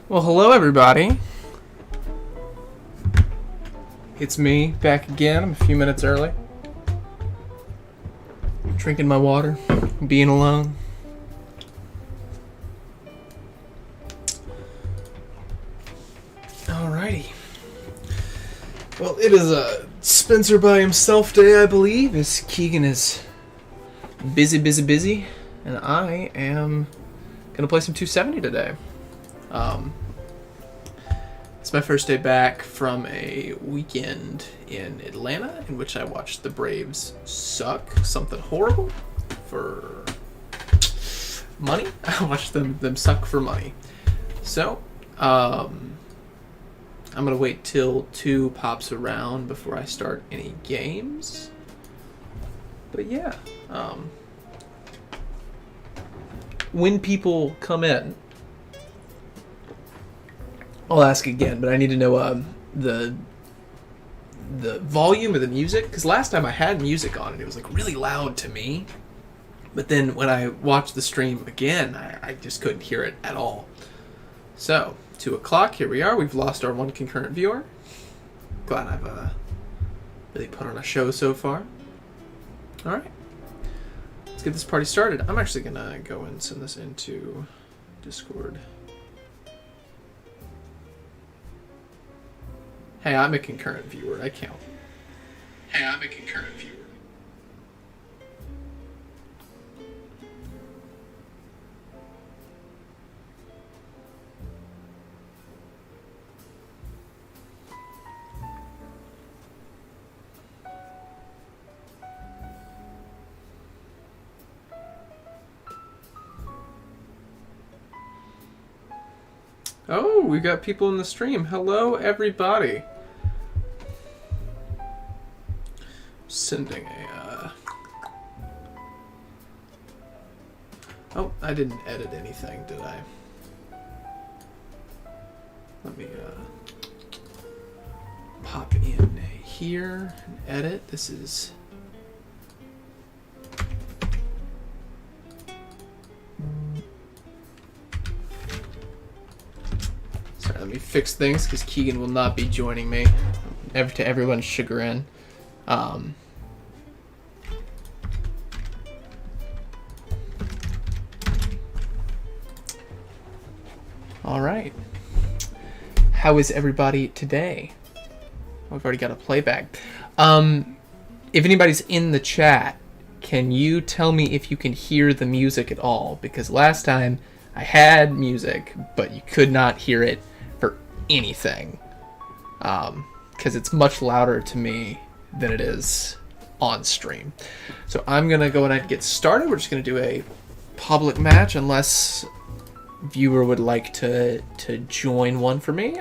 Well, hello everybody. It's me, back again. I'm a few minutes early. Drinking my water, being alone. Alrighty. Well, it is a Spencer by himself day, I believe, as Keegan is busy, and I am gonna play some 270 today. It's my first day back from a weekend in Atlanta in which I watched the Braves suck something horrible for money. I watched them suck for money. So, I'm gonna wait till 2 pops around before I start any games. But yeah, when people come in, I'll ask again, but I need to know the volume of the music, because last time I had music on and it was like really loud to me, but then when I watched the stream again, I just couldn't hear it at all. So 2 o'clock, here we are. We've lost our 1 concurrent viewer. Glad I've really put on a show so far. All right, let's get this party started. I'm actually gonna go and send this into Discord. Hey, I'm a concurrent viewer. I count. Hey, I'm a concurrent viewer. Oh, we got people in the stream. Hello, everybody. Sending a, Oh, I didn't edit anything, did I? Let me, pop in here and edit. This is... Sorry, let me fix things, because Keegan will not be joining me, to everyone's chagrin. All right. How is everybody today? I've already got a playback. If anybody's in the chat, can you tell me if you can hear the music at all? Because last time I had music, but you could not hear it for anything. Because it's much louder to me than it is on stream. So I'm going to go ahead and get started. We're just going to do a public match unless viewer would like to join one for me.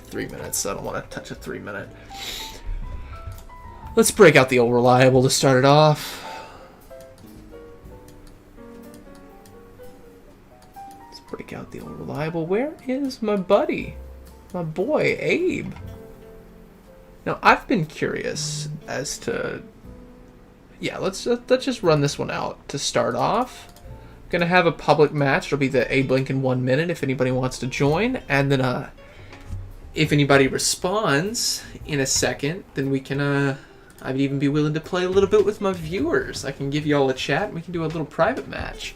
3 minutes. I don't want to touch a 3 minute. Let's break out the old reliable to start it off. Let's break out the old reliable. Where is my buddy? My boy, Abe. Now, I've been curious as to... Yeah, let's just run this one out to start off. Gonna have a public match. It'll be the Abe Lincoln 1 minute if anybody wants to join, and then if anybody responds in a second, then we can I'd even be willing to play a little bit with my viewers. I can give you all a chat and we can do a little private match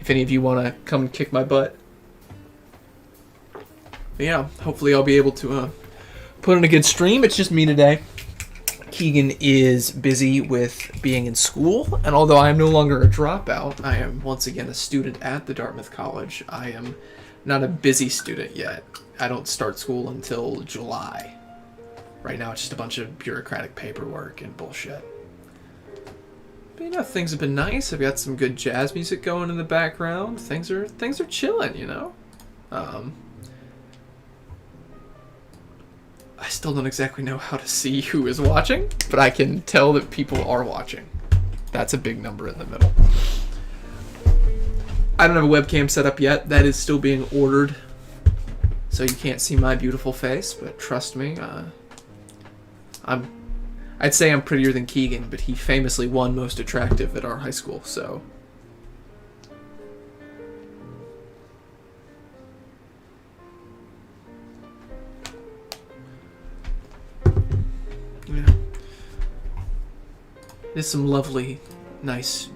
if any of you want to come and kick my butt. But yeah, hopefully I'll be able to put in a good stream. It's just me today. Keegan is busy with being in school, and although I am no longer a dropout, I am once again a student at the Dartmouth College. I am not a busy student yet. I don't start school until July. Right now it's just a bunch of bureaucratic paperwork and bullshit. But you know, things have been nice. I've got some good jazz music going in the background. Things are chilling, you know? I still don't exactly know how to see who is watching, but I can tell that people are watching. That's a big number in the middle. I don't have a webcam set up yet. That is still being ordered, so you can't see my beautiful face, but trust me, I'd say I'm prettier than Keegan, but he famously won most attractive at our high school, so... There's some lovely, nice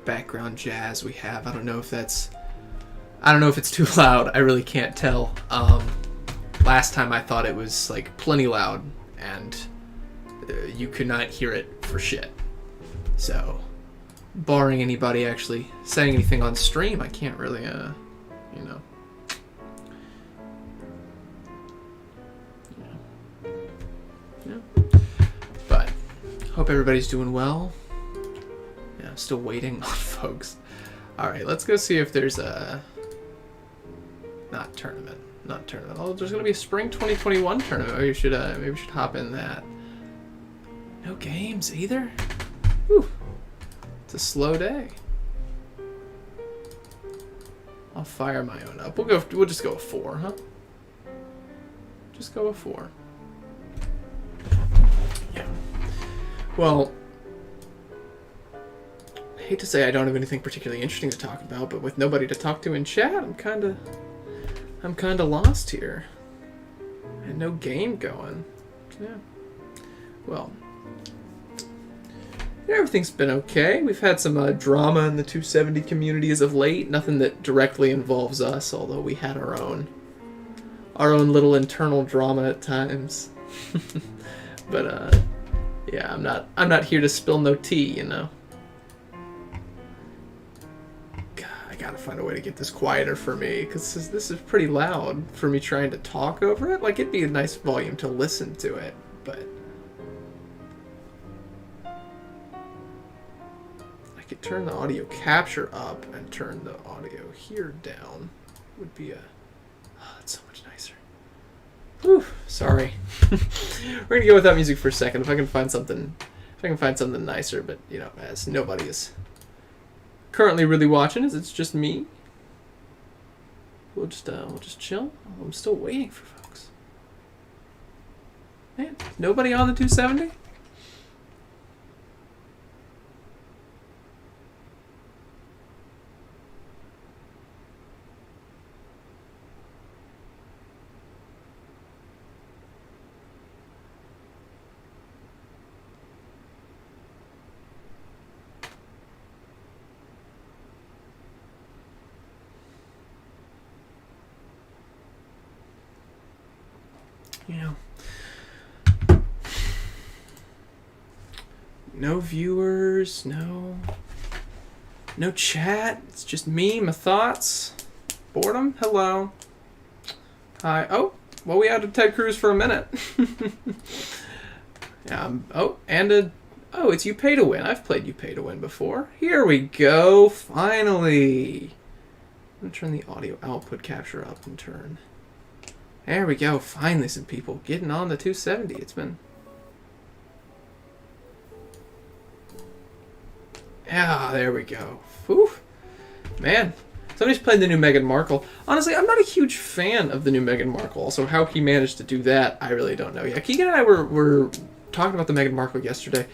background jazz we have. I don't know if it's too loud. I really can't tell. Last time I thought it was like plenty loud, and you could not hear it for shit. So, barring anybody actually saying anything on stream, I can't really, But, hope everybody's doing well. Yeah, I'm still waiting on folks. Alright, let's go see if there's a... Not tournament. Oh, there's gonna be a spring 2021 tournament. Maybe we should hop in that. No games either? Whew. It's a slow day. I'll fire my own up. We'll just go with 4, huh? Just go with 4. Yeah. Well, I hate to say I don't have anything particularly interesting to talk about, but with nobody to talk to in chat, I'm kinda lost here. And no game going. Yeah. Well, everything's been okay. We've had some drama in the 270 community as of late. Nothing that directly involves us, although we had our own little internal drama at times. But yeah, I'm not here to spill no tea, you know. God, I gotta find a way to get this quieter for me, because this is pretty loud for me trying to talk over it. Like, it'd be a nice volume to listen to it, but turn the audio capture up and turn the audio here down would be that's so much nicer. Whew, sorry. We're gonna go without music for a second if I can find something nicer, but you know, as nobody is currently really watching, as it's just me, we'll just chill. I'm still waiting for folks. Man, nobody on the 270? Yeah. No viewers, no chat. It's just me, my thoughts. Boredom, hello. Hi. Oh, well, we had a Ted Cruz for a minute. It's You Pay to Win. I've played You Pay to Win before. Here we go, finally. I'm gonna turn the audio output capture up and turn. There we go, finally some people getting on the 270. It's been... Yeah, there we go. Whew. Man, somebody's played the new Meghan Markle. Honestly, I'm not a huge fan of the new Meghan Markle. Also, how he managed to do that, I really don't know. Yeah, Keegan and I were talking about the Meghan Markle yesterday.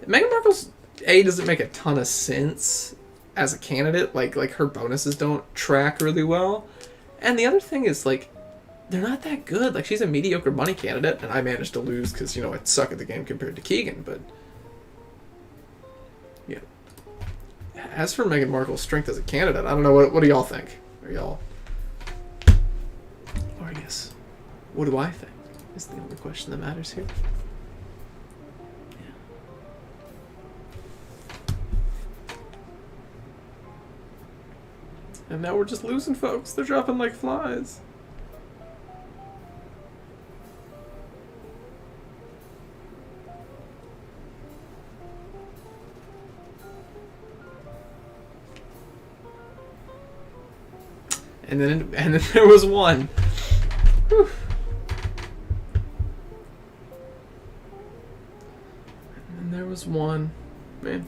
Meghan Markle's, doesn't make a ton of sense as a candidate. Like her bonuses don't track really well. And the other thing is, like, they're not that good. Like, she's a mediocre money candidate, and I managed to lose because, you know, I suck at the game compared to Keegan, but... Yeah. As for Meghan Markle's strength as a candidate, I don't know, what do y'all think? Are y'all... Or I guess, what do I think? Is the only question that matters here. Yeah. And now we're just losing folks. They're dropping like flies. And then there was one. Whew. And then there was one. Man,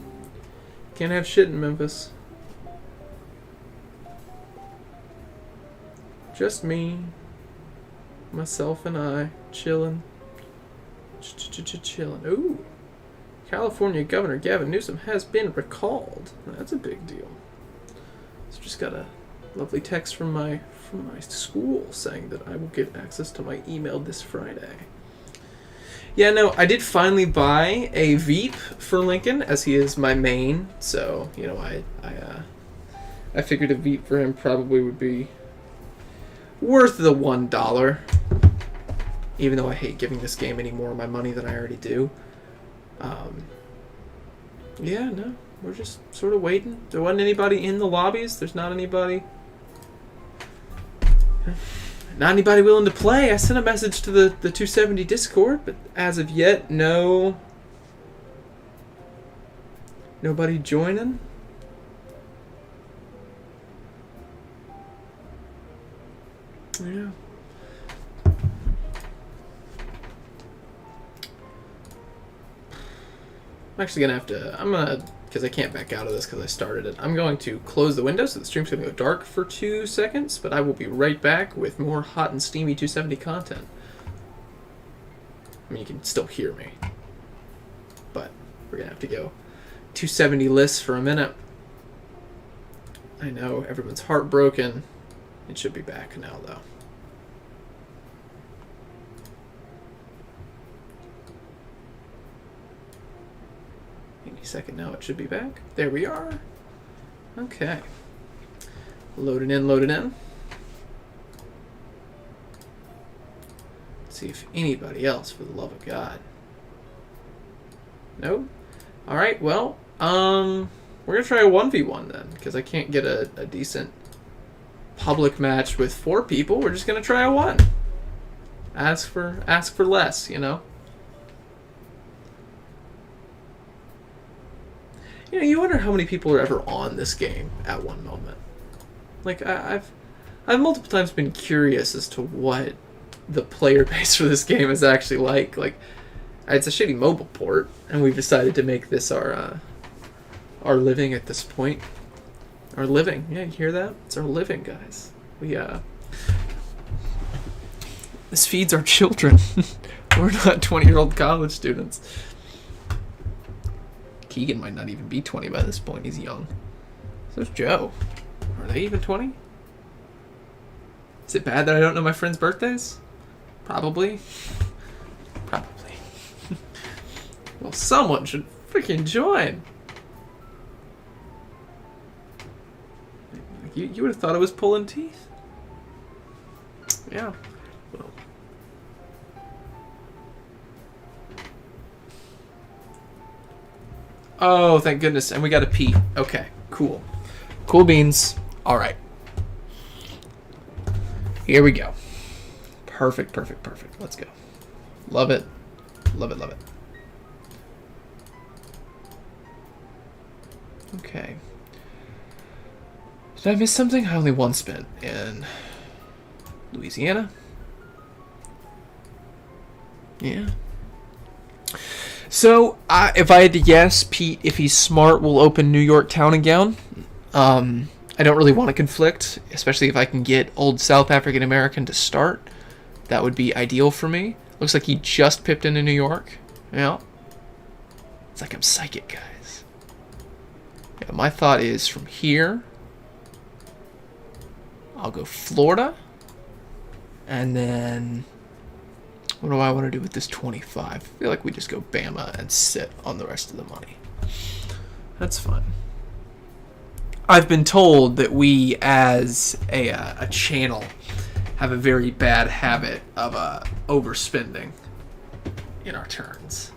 can't have shit in Memphis. Just me, myself, and I chilling. Chilling. Ooh, California Governor Gavin Newsom has been recalled. That's a big deal. So just got a lovely text from my school saying that I will get access to my email this Friday. Yeah, no, I did finally buy a Veep for Lincoln, as he is my main. So, you know, I figured a Veep for him probably would be worth the $1. Even though I hate giving this game any more of my money than I already do. Yeah, no, we're just sort of waiting. There wasn't anybody in the lobbies. There's not anybody. Not anybody willing to play. I sent a message to the 270 Discord, but as of yet, no. Nobody joining. Yeah. I'm actually going to have to, because I can't back out of this because I started it, I'm going to close the window so the stream's going to go dark for 2 seconds, but I will be right back with more hot and steamy 270 content. I mean, you can still hear me, but we're going to have to go 270 lists for a minute. I know, everyone's heartbroken. It should be back now, though. Any second now, it should be back. There we are. Okay. Loading in, loading in. Let's see if anybody else, for the love of God. Nope. Alright, well, we're gonna try a 1v1 then, because I can't get a decent public match with 4 people. We're just gonna try a 1. Ask for less, you know? You know, you wonder how many people are ever on this game at one moment. Like, I've multiple times been curious as to what the player base for this game is actually like. Like, it's a shitty mobile port, and we've decided to make this our living at this point. Our living, yeah, you hear that? It's our living, guys. This feeds our children. We're not 20-year-old college students. Keegan might not even be 20 by this point. He's young. So's Joe. Are they even 20? Is it bad that I don't know my friends' birthdays? Probably. Probably. Well, someone should freaking join. You would have thought I was pulling teeth. Yeah. Well. Oh, thank goodness. And we got a Pete. Okay, cool. Cool beans. All right. Here we go. Perfect, perfect, perfect. Let's go. Love it. Love it, love it. Okay. Did I miss something? I only one spent in Louisiana. Yeah. So, if I had to guess, Pete, if he's smart, will open New York Town and Gown. I don't really want to conflict, especially if I can get old South African American to start. That would be ideal for me. Looks like he just pipped into New York. Yeah. It's like I'm psychic, guys. Yeah, my thought is from here, I'll go Florida. And then, what do I want to do with this 25? I feel like we just go Bama and sit on the rest of the money. That's fun. I've been told that we, as a channel, have a very bad habit of overspending in our turns.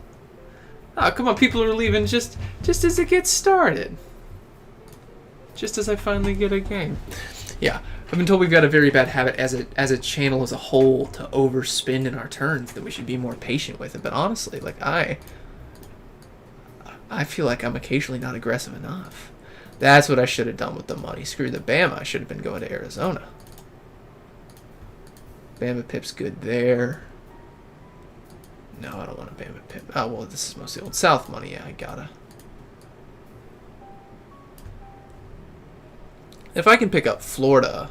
Oh, come on, people are leaving just as it gets started. Just as I finally get a game. Yeah, I've been told we've got a very bad habit as a channel as a whole to overspend in our turns, that we should be more patient with it. But honestly, like I feel like I'm occasionally not aggressive enough. That's what I should have done with the money. Screw the Bama. I should have been going to Arizona. Bama Pip's good there. No, I don't want a Bama Pip. Oh, well, this is mostly Old South money. Yeah, I gotta. If I can pick up Florida,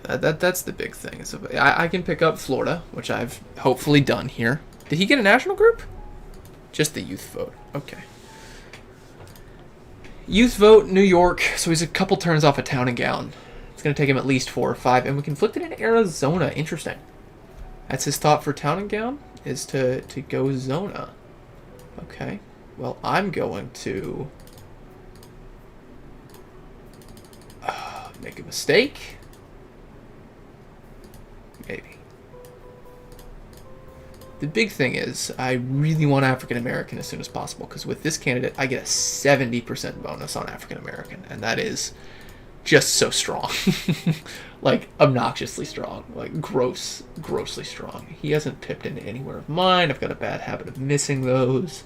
that's the big thing. So I can pick up Florida, which I've hopefully done here. Did he get a national group? Just the youth vote. Okay. Youth vote, New York. So he's a couple turns off of Town and Gown. It's going to take him at least 4 or 5. And we conflicted in Arizona. Interesting. That's his thought for Town and Gown. is to go Zona. Okay. Well, I'm going to make a mistake. Maybe. The big thing is I really want African American as soon as possible, because with this candidate I get a 70% bonus on African American, and that is just so strong. Like, obnoxiously strong. Like, grossly strong. He hasn't pipped into anywhere of mine. I've got a bad habit of missing those.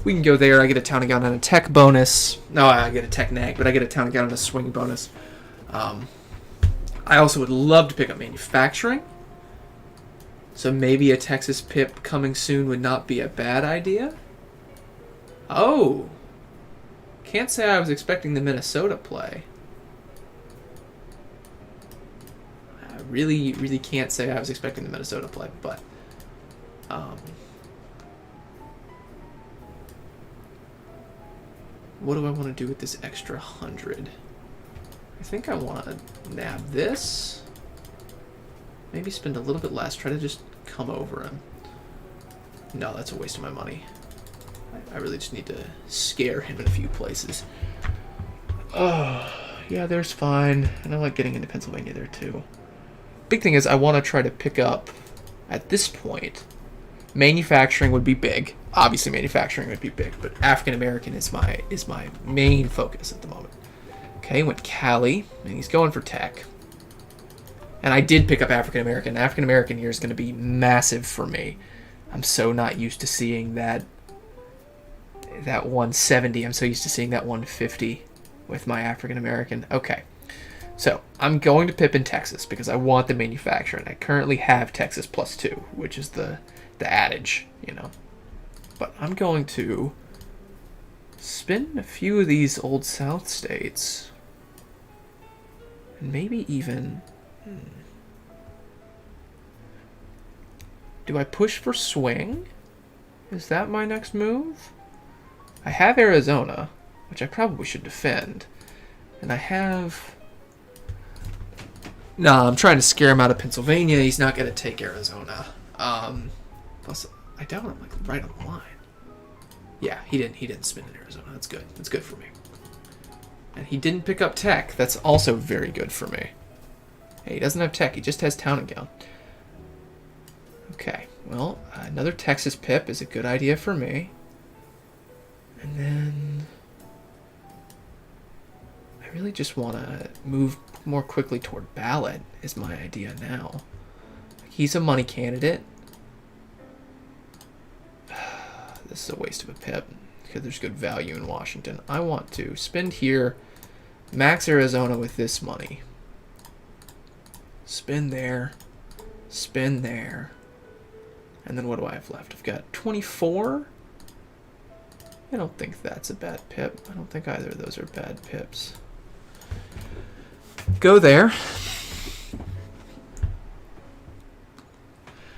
We can go there. I get a town and gown and a tech bonus. No, I get a tech nag, but I get a town and gown and a swing bonus. I also would love to pick up manufacturing. So maybe a Texas pip coming soon would not be a bad idea. Oh. Can't say I was expecting the Minnesota play. I really can't say I was expecting the Minnesota play, but what do I want to do with this extra 100? I think I want to nab this. Maybe spend a little bit less. Try to just come over him. No, that's a waste of my money. I really just need to scare him in a few places. Oh, yeah, there's fine. And I like getting into Pennsylvania there too. Big thing is I want to try to pick up, at this point, manufacturing would be big. Obviously manufacturing would be big, but African American is my main focus at the moment. Okay, went Cali, and he's going for tech. And I did pick up African American. African American here is going to be massive for me. I'm so not used to seeing that 170. I'm so used to seeing that 150 with my African American. Okay. So, I'm going to pip in Texas because I want the manufacturing. I currently have Texas +2, which is the adage, you know. But I'm going to spin a few of these old South states. And maybe even... Do I push for swing? Is that my next move? I have Arizona, which I probably should defend. And I have... Nah, I'm trying to scare him out of Pennsylvania. He's not going to take Arizona. Plus, I doubt I'm like right on the line. Yeah, he didn't spin in Arizona. That's good. That's good for me. And he didn't pick up tech. That's also very good for me. Hey, he doesn't have tech. He just has town and gown. Okay, well, another Texas pip is a good idea for me. And then... I really just want to move more quickly toward ballot is my idea now. He's a money candidate. This is a waste of a pip because there's good value in Washington. I want to spend here, max Arizona with this money. Spin there, spin there. And then what do I have left? I've got 24. I don't think that's a bad pip. I don't think either of those are bad pips. Go there.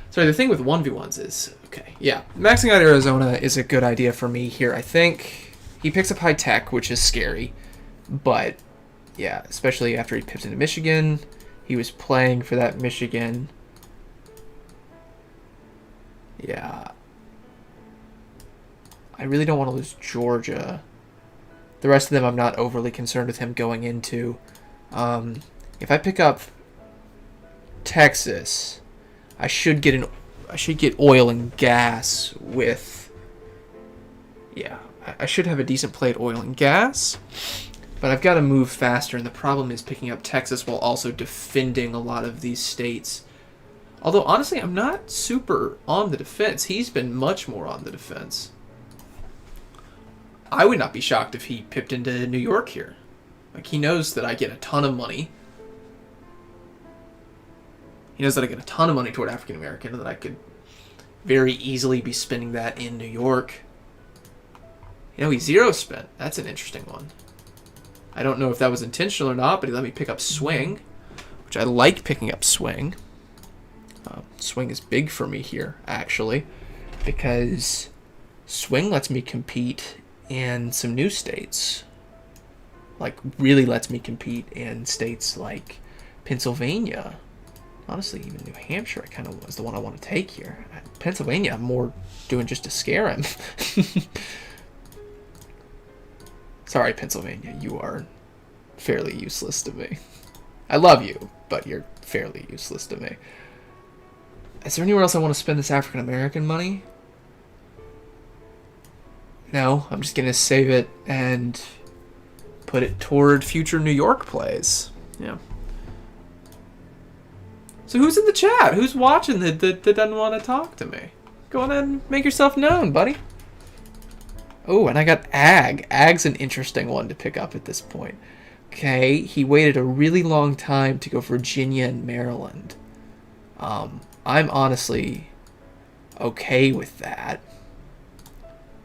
Sorry, the thing with 1v1s is, okay, yeah, maxing out Arizona is a good idea for me here. I think he picks up high tech, which is scary, but yeah, especially after he pipped into Michigan. He was playing for that Michigan. Yeah. I really don't want to lose Georgia. The rest of them I'm not overly concerned with him going into. If I pick up Texas, I should get oil and gas with... Yeah, I should have a decent play at oil and gas. But I've got to move faster, and the problem is picking up Texas while also defending a lot of these states. Although, honestly, I'm not super on the defense. He's been much more on the defense. I would not be shocked if he pipped into New York here. Like, he knows that I get a ton of money. He knows that I get a ton of money toward African American, and that I could very easily be spending that in New York. You know, he zero spent. That's an interesting one. I don't know if that was intentional or not, but he let me pick up swing, which I like picking up swing. Swing is big for me here, actually, because swing lets me compete in some new states. Like, really lets me compete in states like Pennsylvania Honestly, even New Hampshire, I kind of was the one I want to take here. Pennsylvania, I'm more doing just to scare him. Sorry, Pennsylvania, you are fairly useless to me. I love you, but you're fairly useless to me. Is there anywhere else I want to spend this African American money? No, I'm just going to save it and put it toward future New York plays. Yeah. So who's in the chat? Who's watching that doesn't want to talk to me? Go on and make yourself known, buddy. Oh, and I got Ag. Ag's an interesting one to pick up at this point. Okay, he waited a really long time to go Virginia and Maryland. I'm honestly okay with that.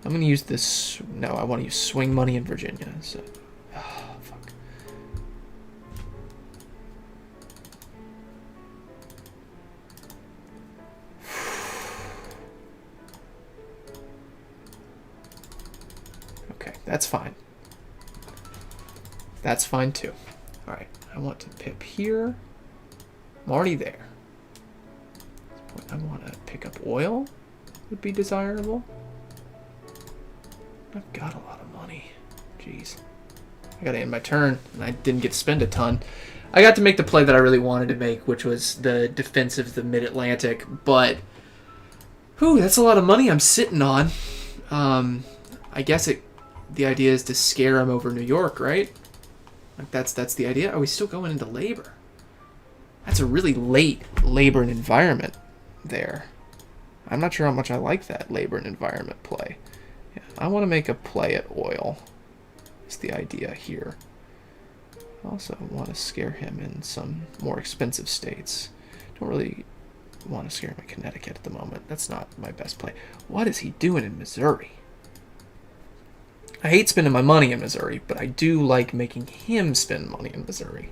I'm going to use this... No, I want to use swing money in Virginia. So, oh, fuck. Okay, that's fine. That's fine too. Alright, I want to pip here. I'm already there. At this point, I want to pick up oil. Would be desirable. I've got a lot of money. Jeez. I gotta end my turn, and I didn't get to spend a ton. I got to make the play that I really wanted to make, which was the defense of the Mid-Atlantic, but... Whew, that's a lot of money I'm sitting on. I guess the idea is to scare him over New York, right? Like that's the idea. Are we still going into labor? That's a really late labor and environment there. I'm not sure how much I like that labor and environment play. Yeah, I want to make a play at oil. That's the idea here. I also want to scare him in some more expensive states. Don't really want to scare him in Connecticut at the moment. That's not my best play. What is he doing in Missouri? I hate spending my money in Missouri, but I do like making him spend money in Missouri.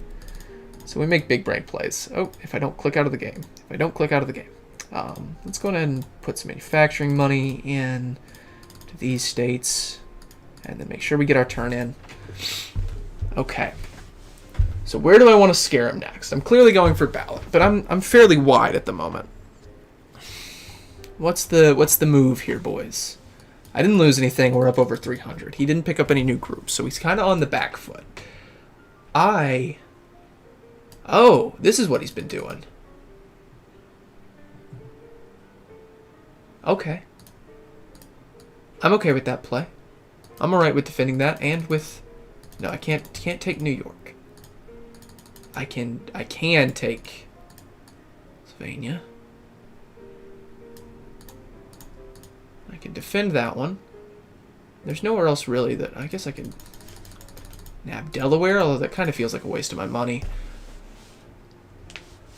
So we make big brain plays. Oh, if I don't click out of the game. If I don't click out of the game. Let's go ahead and put some manufacturing money in to these states. And then make sure we get our turn in. Okay. So where do I want to scare him next? I'm clearly going for ballot, but I'm fairly wide at the moment. What's the move here, boys? I didn't lose anything. We're up over 300. He didn't pick up any new groups, so he's kind of on the back foot. Oh, this is what he's been doing. Okay. I'm okay with that play. I'm alright with defending that and with... No, I can't take New York. I can take Pennsylvania. I can defend that one. There's nowhere else really that... I guess I can nab Delaware, although that kind of feels like a waste of my money.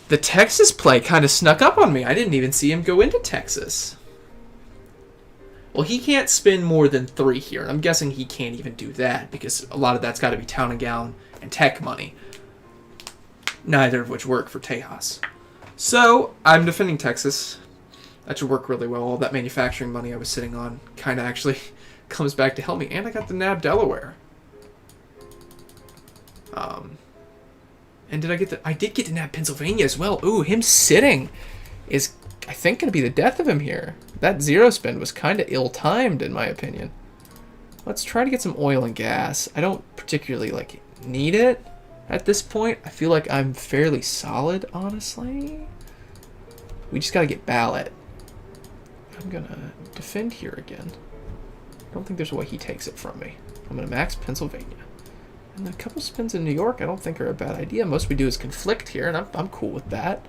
The Texas play kind of snuck up on me. I didn't even see him go into Texas. Well, he can't spend more than 3 here. And I'm guessing he can't even do that because a lot of that's got to be town and gown and tech money. Neither of which work for Tejas. So, I'm defending Texas. That should work really well. All that manufacturing money I was sitting on kind of actually comes back to help me. And I got the nab Delaware. And I did get to nab Pennsylvania as well. Ooh, him sitting is, I think, going to be the death of him here. That zero spend was kind of ill-timed, in my opinion. Let's try to get some oil and gas. I don't particularly, need it at this point. I feel like I'm fairly solid, honestly. We just got to get ballot. I'm going to defend here again. I don't think there's a way he takes it from me. I'm going to max Pennsylvania. And a couple spins in New York I don't think are a bad idea. Most we do is conflict here, and I'm cool with that.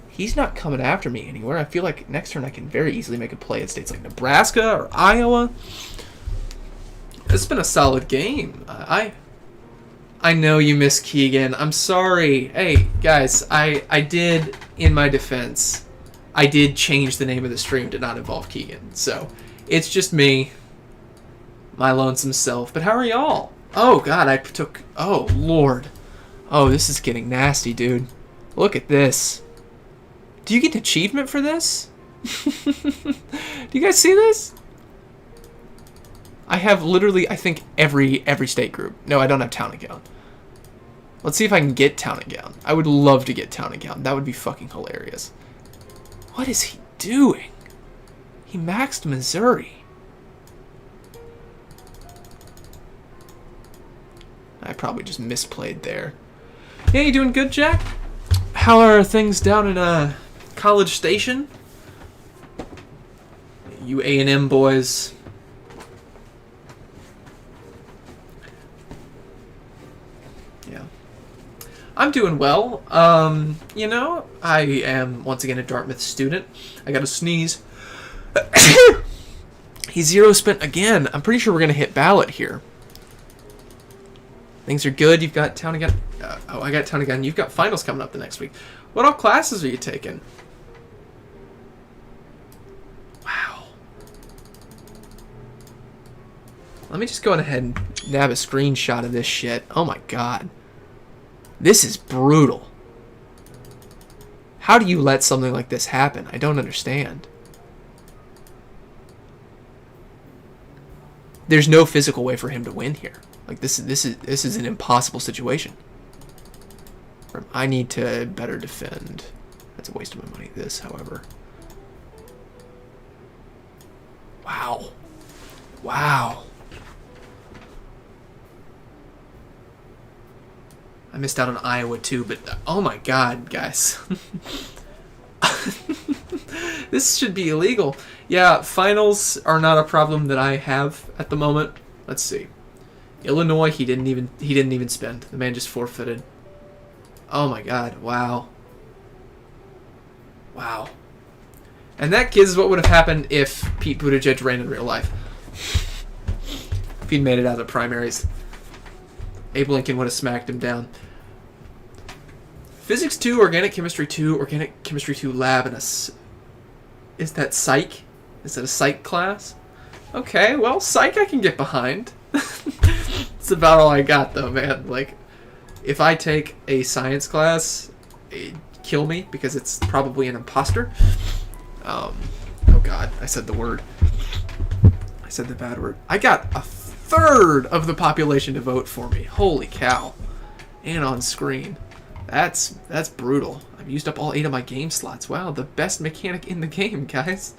He's not coming after me anywhere. I feel like next turn I can very easily make a play at states like Nebraska or Iowa. It's been a solid game. I know you miss Keegan. I'm sorry. Hey, guys, I did, in my defense, I did change the name of the stream to not involve Keegan. So, it's just me. My lonesome self. But how are y'all? Oh, God, oh, Lord. Oh, this is getting nasty, dude. Look at this. Do you get achievement for this? Do you guys see this? I have literally, I think, every state group. No, I don't have town account. Let's see if I can get Town and Gown. I would love to get Town and Gown. That would be fucking hilarious. What is he doing? He maxed Missouri. I probably just misplayed there. Yeah, you doing good, Jack? How are things down in College Station? You A&M boys. Yeah. I'm doing well. You know, I am once again a Dartmouth student. I got a sneeze. He's 0 spent again. I'm pretty sure we're going to hit ballot here. Things are good. You've got Town again. Oh, I got Town again. You've got finals coming up the next week. What all classes are you taking? Wow. Let me just go ahead and nab a screenshot of this shit. Oh my god. This is brutal. How do you let something like this happen? I don't understand. There's no physical way for him to win here. Like this is an impossible situation. I need to better defend. That's a waste of my money. This, however. Wow. Wow. I missed out on Iowa too, but oh my god, guys. This should be illegal. Yeah, finals are not a problem that I have at the moment. Let's see. Illinois, he didn't even spend. The man just forfeited. Oh my god, wow. Wow. And that is what would have happened if Pete Buttigieg ran in real life. If he'd made it out of the primaries. Abe Lincoln would have smacked him down. Physics 2, Organic Chemistry 2, Organic Chemistry 2 Lab, and is that Psych? Is that a Psych class? Okay, well, Psych I can get behind. It's about all I got, though, man. Like, if I take a science class, it'd kill me, because it's probably an imposter. Oh god, I said the word. I said the bad word. I got a third of the population to vote for me. Holy cow. And on screen. That's brutal. I've used up all 8 of my game slots. Wow, the best mechanic in the game, guys.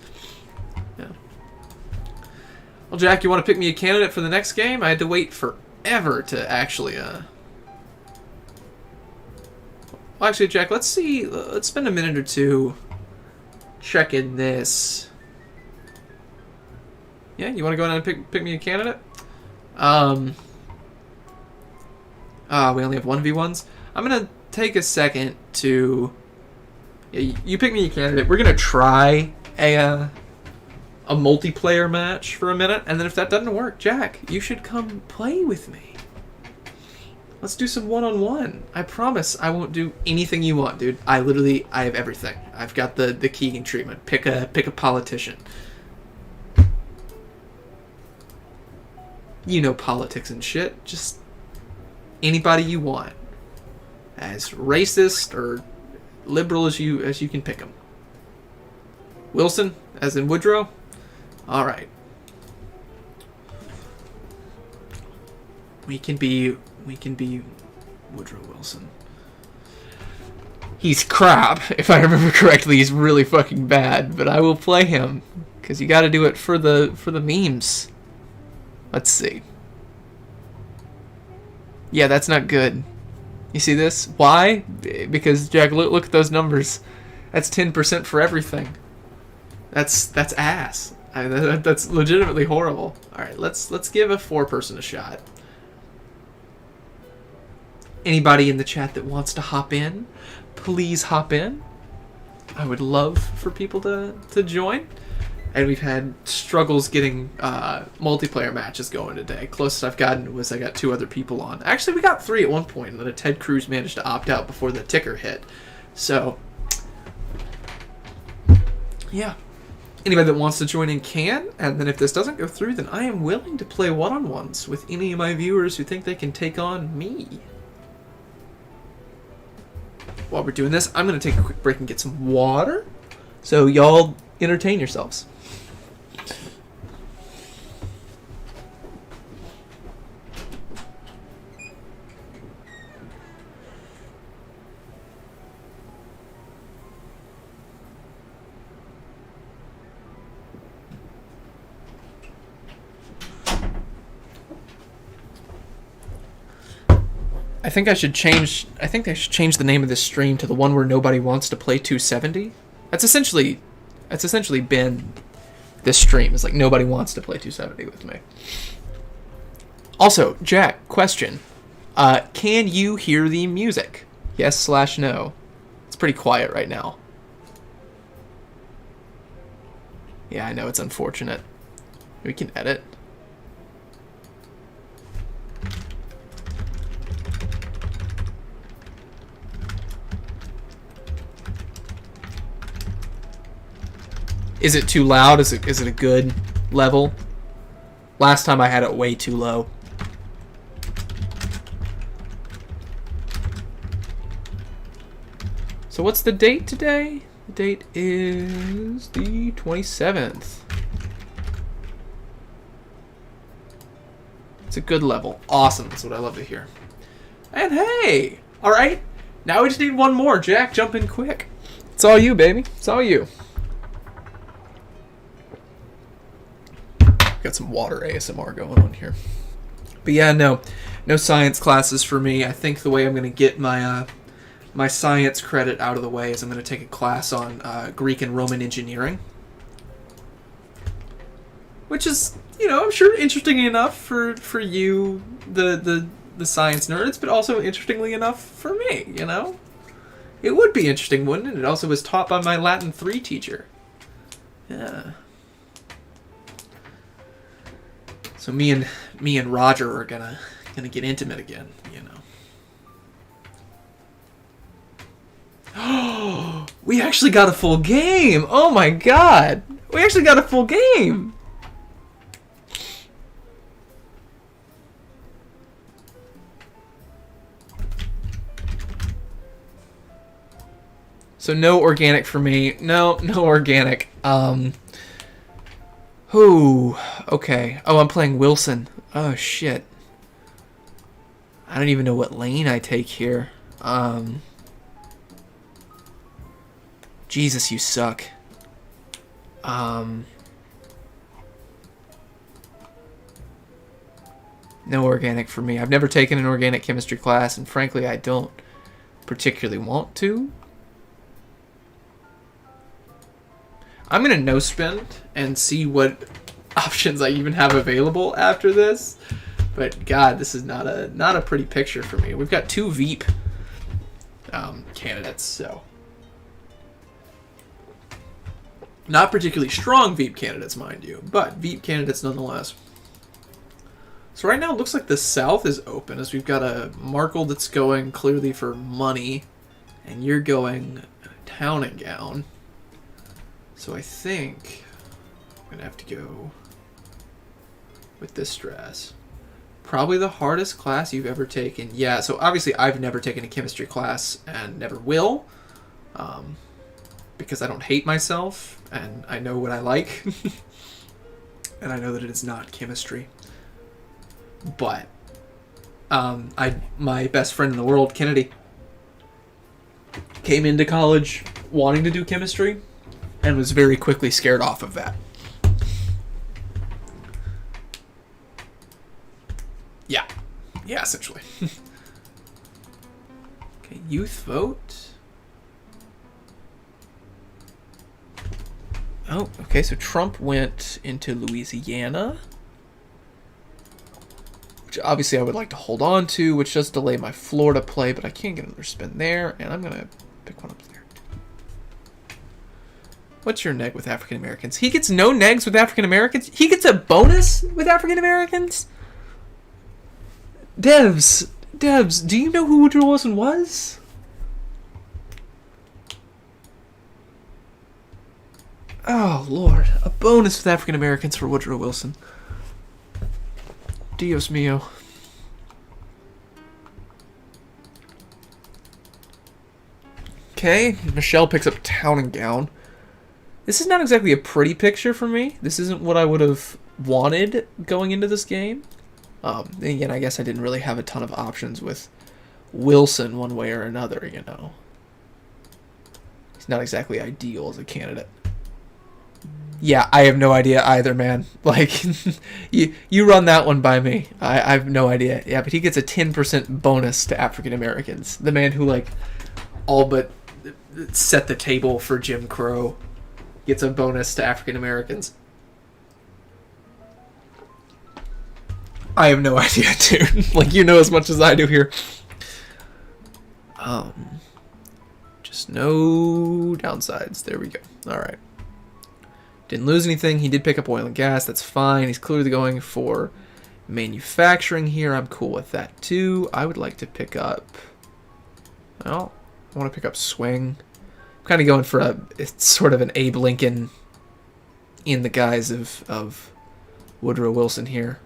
Yeah. Well, Jack, you want to pick me a candidate for the next game? I had to wait forever to actually, Well, actually, Jack, let's see. Let's spend a minute or two checking this. Yeah, you want to go ahead and pick me a candidate? We only have 1v1s. I'm going to take a second to... Yeah, you pick me a candidate. We're going to try a multiplayer match for a minute, and then if that doesn't work, Jack, you should come play with me. Let's do some one-on-one. I promise I won't do anything you want, dude. I have everything. I've got the Keegan treatment. Pick a politician. You know politics and shit. Just anybody you want. As racist or liberal as you can pick them. Wilson, as in Woodrow? Alright. We can be Woodrow Wilson. He's crap, if I remember correctly. He's really fucking bad, but I will play him because you got to do it for the memes. Let's see. Yeah, that's not good. You see this? Why? Because Jack, look at those numbers. That's 10% for everything. That's ass. That's legitimately horrible. All right, let's give a 4-person a shot. Anybody in the chat that wants to hop in, please hop in. I would love for people to join. And we've had struggles getting multiplayer matches going today. Closest I've gotten was I got 2 other people on. Actually, we got 3 at one point, and then Ted Cruz managed to opt out before the ticker hit. So, yeah. Anybody that wants to join in can, and then if this doesn't go through, then I am willing to play one-on-ones with any of my viewers who think they can take on me. While we're doing this, I'm going to take a quick break and get some water. So y'all entertain yourselves. I think I should change the name of this stream to the one where nobody wants to play 270. That's essentially been this stream. It's like nobody wants to play 270 with me. Also, Jack, question. Can you hear the music? Yes/no. It's pretty quiet right now. Yeah, I know it's unfortunate. We can edit. Is it too loud? Is it a good level? Last time I had it way too low. So what's the date today? The date is the 27th. It's a good level. Awesome. That's what I love to hear. And hey! Alright. Now we just need one more. Jack, jump in quick. It's all you, baby. It's all you. Got some water ASMR going on here. But yeah, no science classes for me. I think the way I'm going to get my my science credit out of the way is I'm going to take a class on Greek and Roman engineering. Which is, you know, I'm sure interesting enough for you, the science nerds, but also interestingly enough for me, you know? It would be interesting, wouldn't it? It also was taught by my Latin 3 teacher. Yeah. So me and Roger are gonna get intimate again, you know. We actually got a full game! Oh my god! We actually got a full game! So no organic for me. No organic. Ooh, okay. Oh, I'm playing Wilson. Oh, shit. I don't even know what lane I take here. Jesus, you suck. No organic for me. I've never taken an organic chemistry class, and frankly, I don't particularly want to. I'm gonna no spin and see what options I even have available after this. But God, this is not a pretty picture for me. We've got 2 Veep candidates, so not particularly strong Veep candidates, mind you, but Veep candidates nonetheless. So right now it looks like the South is open, as we've got a Markle that's going clearly for money, and you're going Town and Gown. So I think I'm going to have to go with this stress. Probably the hardest class you've ever taken. Yeah, so obviously I've never taken a chemistry class and never will. Because I don't hate myself and I know what I like. And I know that it is not chemistry. But my best friend in the world, Kennedy, came into college wanting to do chemistry and was very quickly scared off of that. Yeah, essentially. Okay, youth vote. Oh, okay, so Trump went into Louisiana, which obviously I would like to hold on to, which does delay my Florida play, but I can't get another spin there, and I'm going to pick one up there. What's your neg with African Americans? He gets no negs with African Americans? He gets a bonus with African Americans? Devs, do you know who Woodrow Wilson was? Oh, Lord. A bonus with African Americans for Woodrow Wilson. Dios mio. Okay, Michelle picks up Town and Gown. This is not exactly a pretty picture for me. This isn't what I would have wanted going into this game. Again, I guess I didn't really have a ton of options with Wilson one way or another, you know. He's not exactly ideal as a candidate. Yeah, I have no idea either, man. Like, you run that one by me. I have no idea. Yeah, but he gets a 10% bonus to African Americans. The man who, like, all but set the table for Jim Crow gets a bonus to African Americans. I have no idea, dude. Like, you know as much as I do here. Just no downsides. There we go. All right. Didn't lose anything. He did pick up oil and gas. That's fine. He's clearly going for manufacturing here. I'm cool with that too. I would like to pick up... Well, I want to pick up swing. I'm kind of going for it's sort of an Abe Lincoln in the guise of Woodrow Wilson here.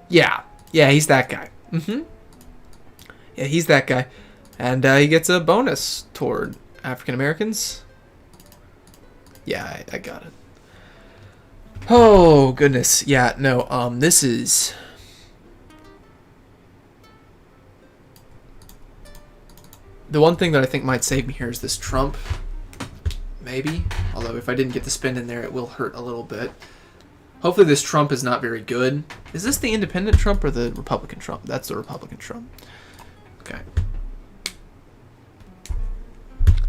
Yeah, he's that guy. Yeah, he's that guy. And he gets a bonus toward African Americans. Yeah, I got it. Oh, goodness. Yeah, no, this is... The one thing that I think might save me here is this Trump. Maybe. Although if I didn't get the spin in there, it will hurt a little bit. Hopefully this Trump is not very good. Is this the independent Trump or the Republican Trump? That's the Republican Trump. Okay.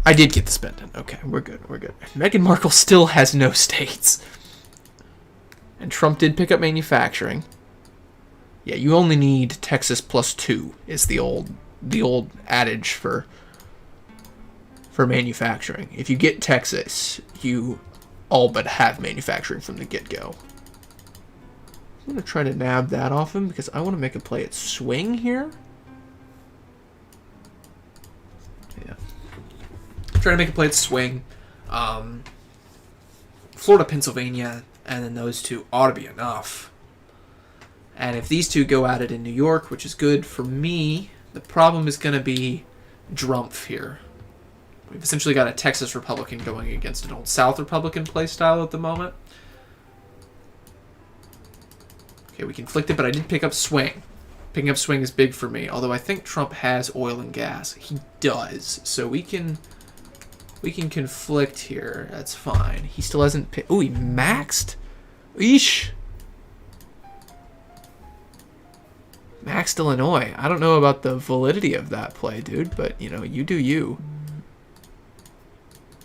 I did get the spin in. Okay, we're good. Meghan Markle still has no states. And Trump did pick up manufacturing. Yeah, you only need Texas plus 2 is the old adage for manufacturing. If you get Texas, you all but have manufacturing from the get-go. I'm going to try to nab that off him because I want to make a play at swing here. Yeah. Trying to make a play at swing. Florida, Pennsylvania, and then those two ought to be enough. And if these two go at it in New York, which is good for me, the problem is going to be Drumpf here. We've essentially got a Texas Republican going against an old South Republican playstyle at the moment. Okay, we conflicted, but I did pick up swing. Picking up swing is big for me, although I think Trump has oil and gas. He does, so we can conflict here. That's fine. He still hasn't picked... Ooh, he maxed? Eesh. Maxed Illinois. I don't know about the validity of that play, dude, but, you know, you do you.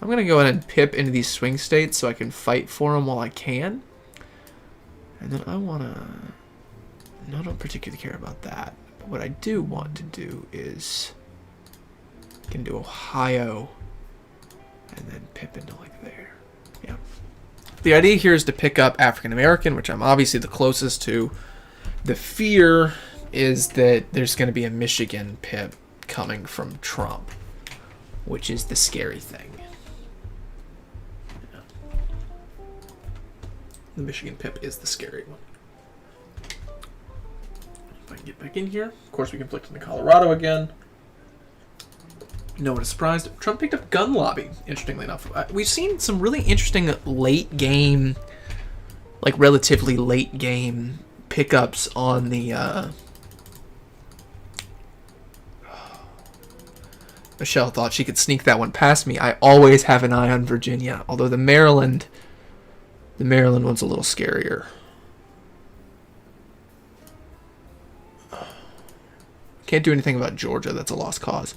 I'm going to go ahead and pip into these swing states so I can fight for them while I can. And then I want to... No, I don't particularly care about that. But what I do want to do is... I can do Ohio... and then pip into like there. Yeah. The idea here is to pick up African American, which I'm obviously the closest to. The fear is that there's going to be a Michigan pip coming from Trump, which is the scary thing. Yeah. The Michigan pip is the scary one. If I can get back in here. Of course, we conflict into Colorado again. No one is surprised. Trump picked up gun lobby, interestingly enough. We've seen some really interesting late game, like relatively late game pickups on the... Michelle thought she could sneak that one past me. I always have an eye on Virginia, although the Maryland one's a little scarier. Can't do anything about Georgia. That's a lost cause.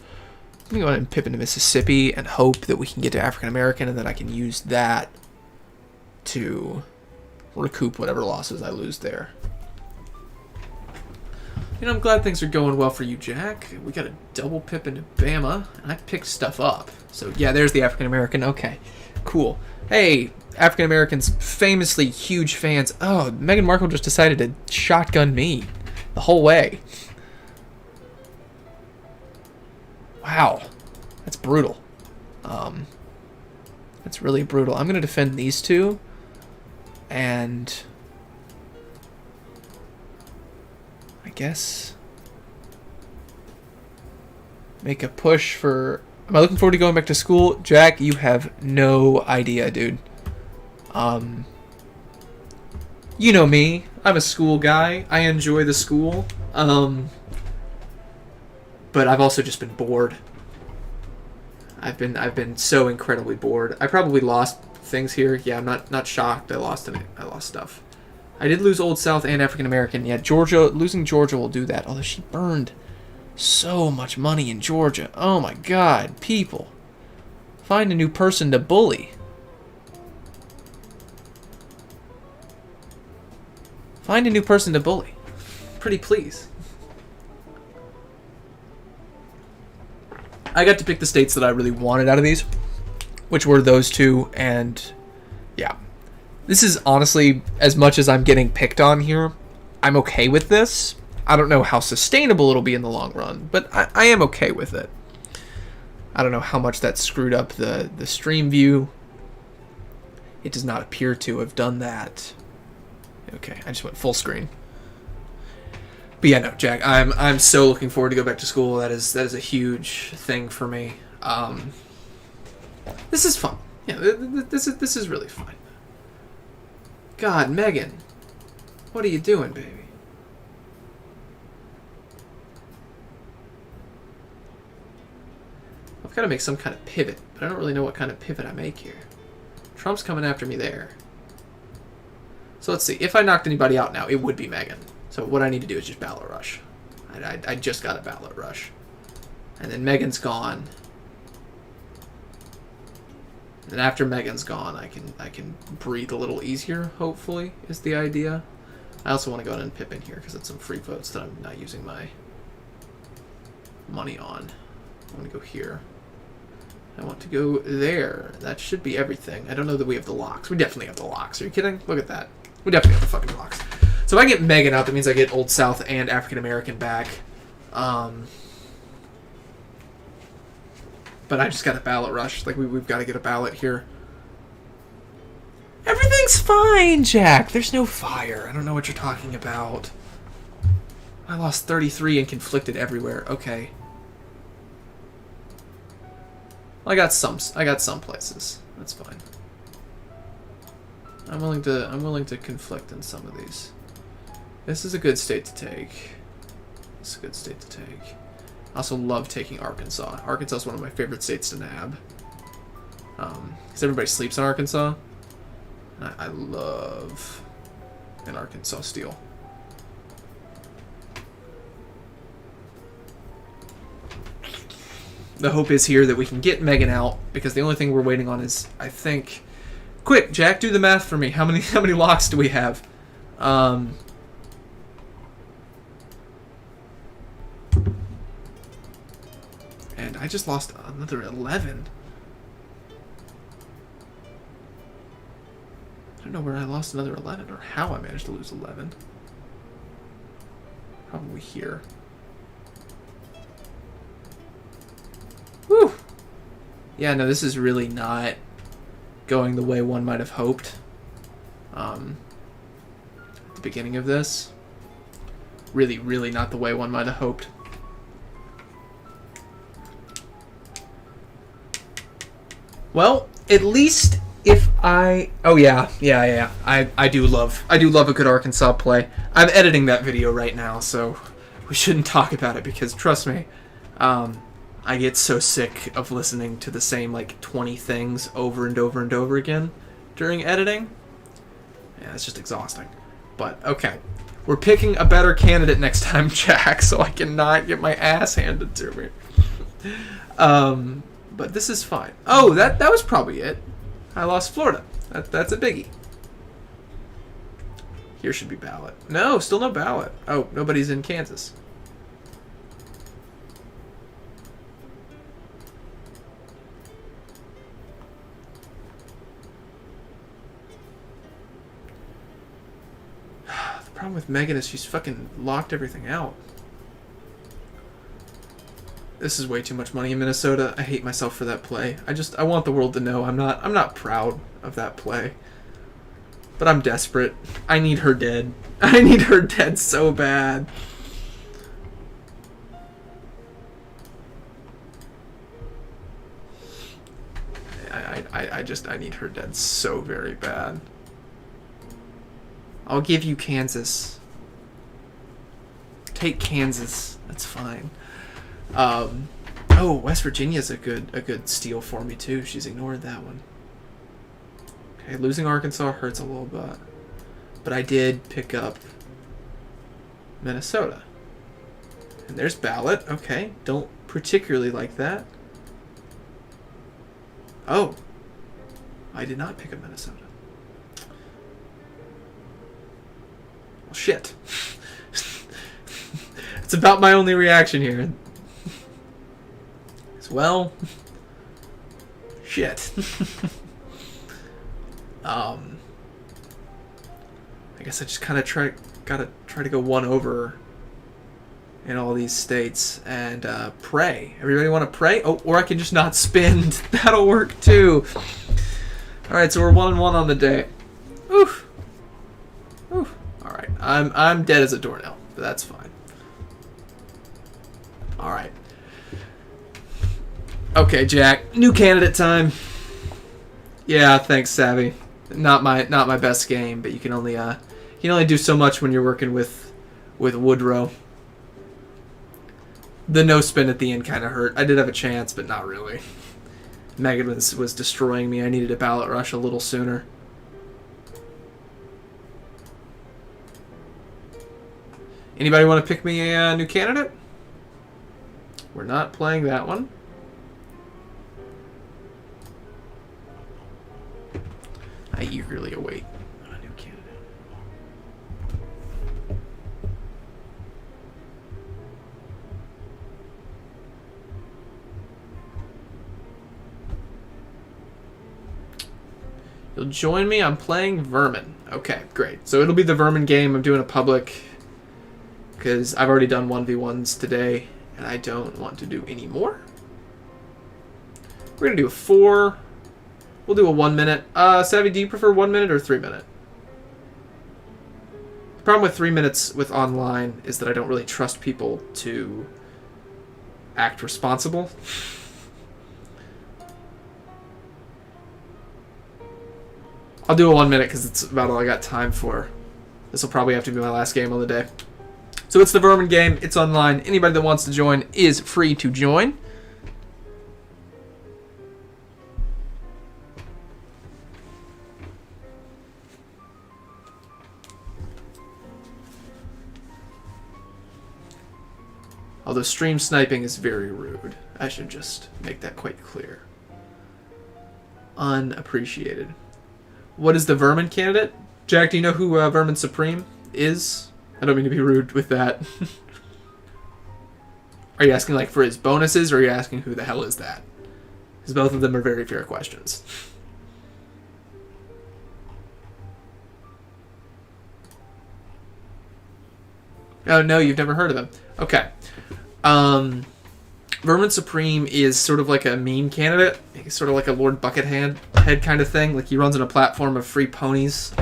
I'm going to go ahead and pip into Mississippi and hope that we can get to African American, and then I can use that to recoup whatever losses I lose there. You know, I'm glad things are going well for you, Jack. We got a double pip into Bama, and I picked stuff up. So, yeah, there's the African American. Okay, cool. Hey, African Americans, famously huge fans. Oh, Meghan Markle just decided to shotgun me the whole way. Wow, that's brutal. That's really brutal. I'm going to defend these two, and I guess make a push for... Am I looking forward to going back to school? Jack, you have no idea, dude. You know me. I'm a school guy. I enjoy the school. But I've also just been bored. I've been so incredibly bored. I probably lost things here. Yeah, I'm not shocked. I lost stuff. I did lose Old South and African American. Yeah, Georgia, losing Georgia will do that. Although she burned so much money in Georgia. Oh my God, people. Find a new person to bully. Find a new person to bully. Pretty please. I got to pick the states that I really wanted out of these, which were those two, and yeah. This is honestly, as much as I'm getting picked on here, I'm okay with this. I don't know how sustainable it'll be in the long run, but I am okay with it. I don't know how much that screwed up the stream view. It does not appear to have done that. Okay, I just went full screen. But yeah, no, Jack, I'm so looking forward to go back to school. That is a huge thing for me. This is fun. Yeah, this is really fun. God, Megan, what are you doing, baby? I've got to make some kind of pivot, but I don't really know what kind of pivot I make here. Trump's coming after me there. So let's see. If I knocked anybody out now, it would be Megan. So what I need to do is just ballot rush. I just got a ballot rush. And then Megan's gone. And after Megan's gone, I can breathe a little easier, hopefully, is the idea. I also want to go ahead and pip in here because it's some free votes that I'm not using my money on. I want to go here. I want to go there. That should be everything. I don't know that we have the locks. We definitely have the locks. Are you kidding? Look at that. We definitely have the fucking locks. So if I get Megan out, that means I get Old South and African American back. But I just got a ballot rush. Like, we've got to get a ballot here. Everything's fine, Jack. There's no fire. I don't know what you're talking about. I lost 33 and conflicted everywhere. Okay. Well, I got some places. That's fine. I'm willing to conflict in some of these. This is a good state to take. This is a good state to take. I also love taking Arkansas. Arkansas is one of my favorite states to nab. Because everybody sleeps in Arkansas. I love an Arkansas steal. The hope is here that we can get Megan out, because the only thing we're waiting on is, I think... Quick, Jack, do the math for me. How many locks do we have? And I just lost another 11. I don't know where I lost another 11 or how I managed to lose 11. Probably here. Whew. Yeah, no, this is really not going the way one might have hoped. At the beginning of this. Really, really not the way one might have hoped. Well, at least if I... Oh, yeah. I do love a good Arkansas play. I'm editing that video right now, so we shouldn't talk about it because, trust me, I get so sick of listening to the same, 20 things over and over and over again during editing. Yeah, it's just exhausting. But, okay. We're picking a better candidate next time, Jack, so I cannot get my ass handed to me. But this is fine. Oh, that was probably it. I lost Florida. That's a biggie. Here should be ballot. No, still no ballot. Oh, nobody's in Kansas. The problem with Megan is she's fucking locked everything out. This is way too much money in Minnesota. I hate myself for that play. I want the world to know I'm not proud of that play. But I'm desperate. I need her dead. I need her dead so bad. I need her dead so very bad. I'll give you Kansas. Take Kansas. That's fine. Oh, West Virginia's a good steal for me too. She's ignored that one. Okay, losing Arkansas hurts a little bit. But I did pick up Minnesota. And there's ballot. Okay, don't particularly like that. Oh. I did not pick up Minnesota. Well, shit. It's about my only reaction here. As well. Shit. I guess I just kind of gotta try to go one over in all these states and pray. Everybody want to pray? Oh, or I can just not spend. That'll work too. All right, so we're 1-1 on the day. Oof. Oof. All right, I'm dead as a doornail, but that's fine. All right. Okay, Jack. New candidate time. Yeah, thanks, Savvy. Not my best game, but you can only do so much when you're working with Woodrow. The no spin at the end kind of hurt. I did have a chance, but not really. Megan was destroying me. I needed a ballot rush a little sooner. Anybody want to pick me a new candidate? We're not playing that one. I eagerly await a new candidate. You'll join me? I'm playing Vermin. Okay, great. So it'll be the Vermin game. I'm doing a public because I've already done 1v1s today and I don't want to do any more. We're going to do a 4. We'll do a 1 minute. Savvy, do you prefer 1 minute or 3 minute? The problem with 3 minutes with online is that I don't really trust people to act responsible. I'll do a 1 minute because it's about all I got time for. This will probably have to be my last game of the day. So it's the Vermin game. It's online. Anybody that wants to join is free to join. Although stream sniping is very rude. I should just make that quite clear. Unappreciated. What is the Vermin candidate? Jack, do you know who Vermin Supreme is? I don't mean to be rude with that. Are you asking like for his bonuses, or are you asking who the hell is that? Because both of them are very fair questions. Oh no, you've never heard of them. Okay. Vermin Supreme is sort of like a meme candidate. He's sort of like a Lord Buckethead kind of thing. Like he runs on a platform of free ponies.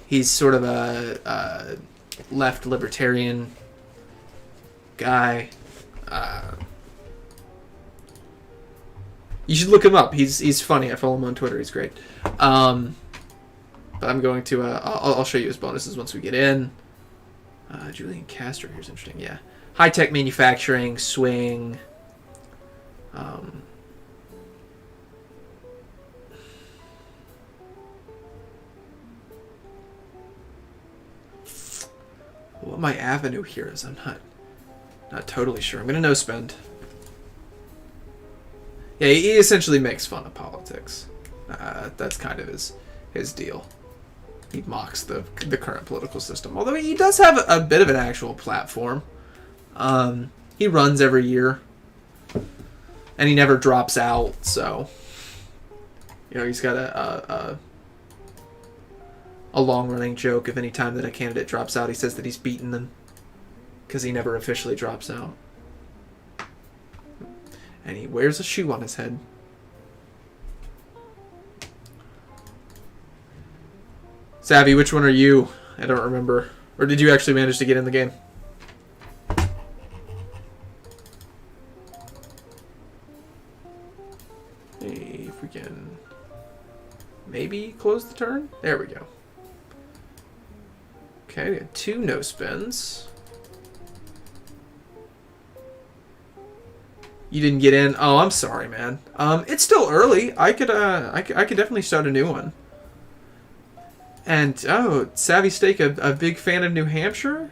He's sort of a left libertarian guy. You should look him up. He's funny. I follow him on Twitter. He's great. But I'm going to I'll show you his bonuses once we get in. Julian Castro here's interesting. Yeah. High-tech manufacturing, swing. What my avenue here is, I'm not totally sure. I'm going to no spend. Yeah, he essentially makes fun of politics. That's kind of his deal. He mocks the current political system. Although he does have a bit of an actual platform. He runs every year. And he never drops out, so... You know, he's got a long-running joke of any time that a candidate drops out, he says that he's beaten them. Because he never officially drops out. And he wears a shoe on his head. Savvy, which one are you? I don't remember. Or did you actually manage to get in the game? Hey, if we can maybe close the turn? There we go. Okay, we got 2 no spins. You didn't get in. Oh, I'm sorry, man. It's still early. I could definitely start a new one. And oh, Savvy Steak, a big fan of New Hampshire.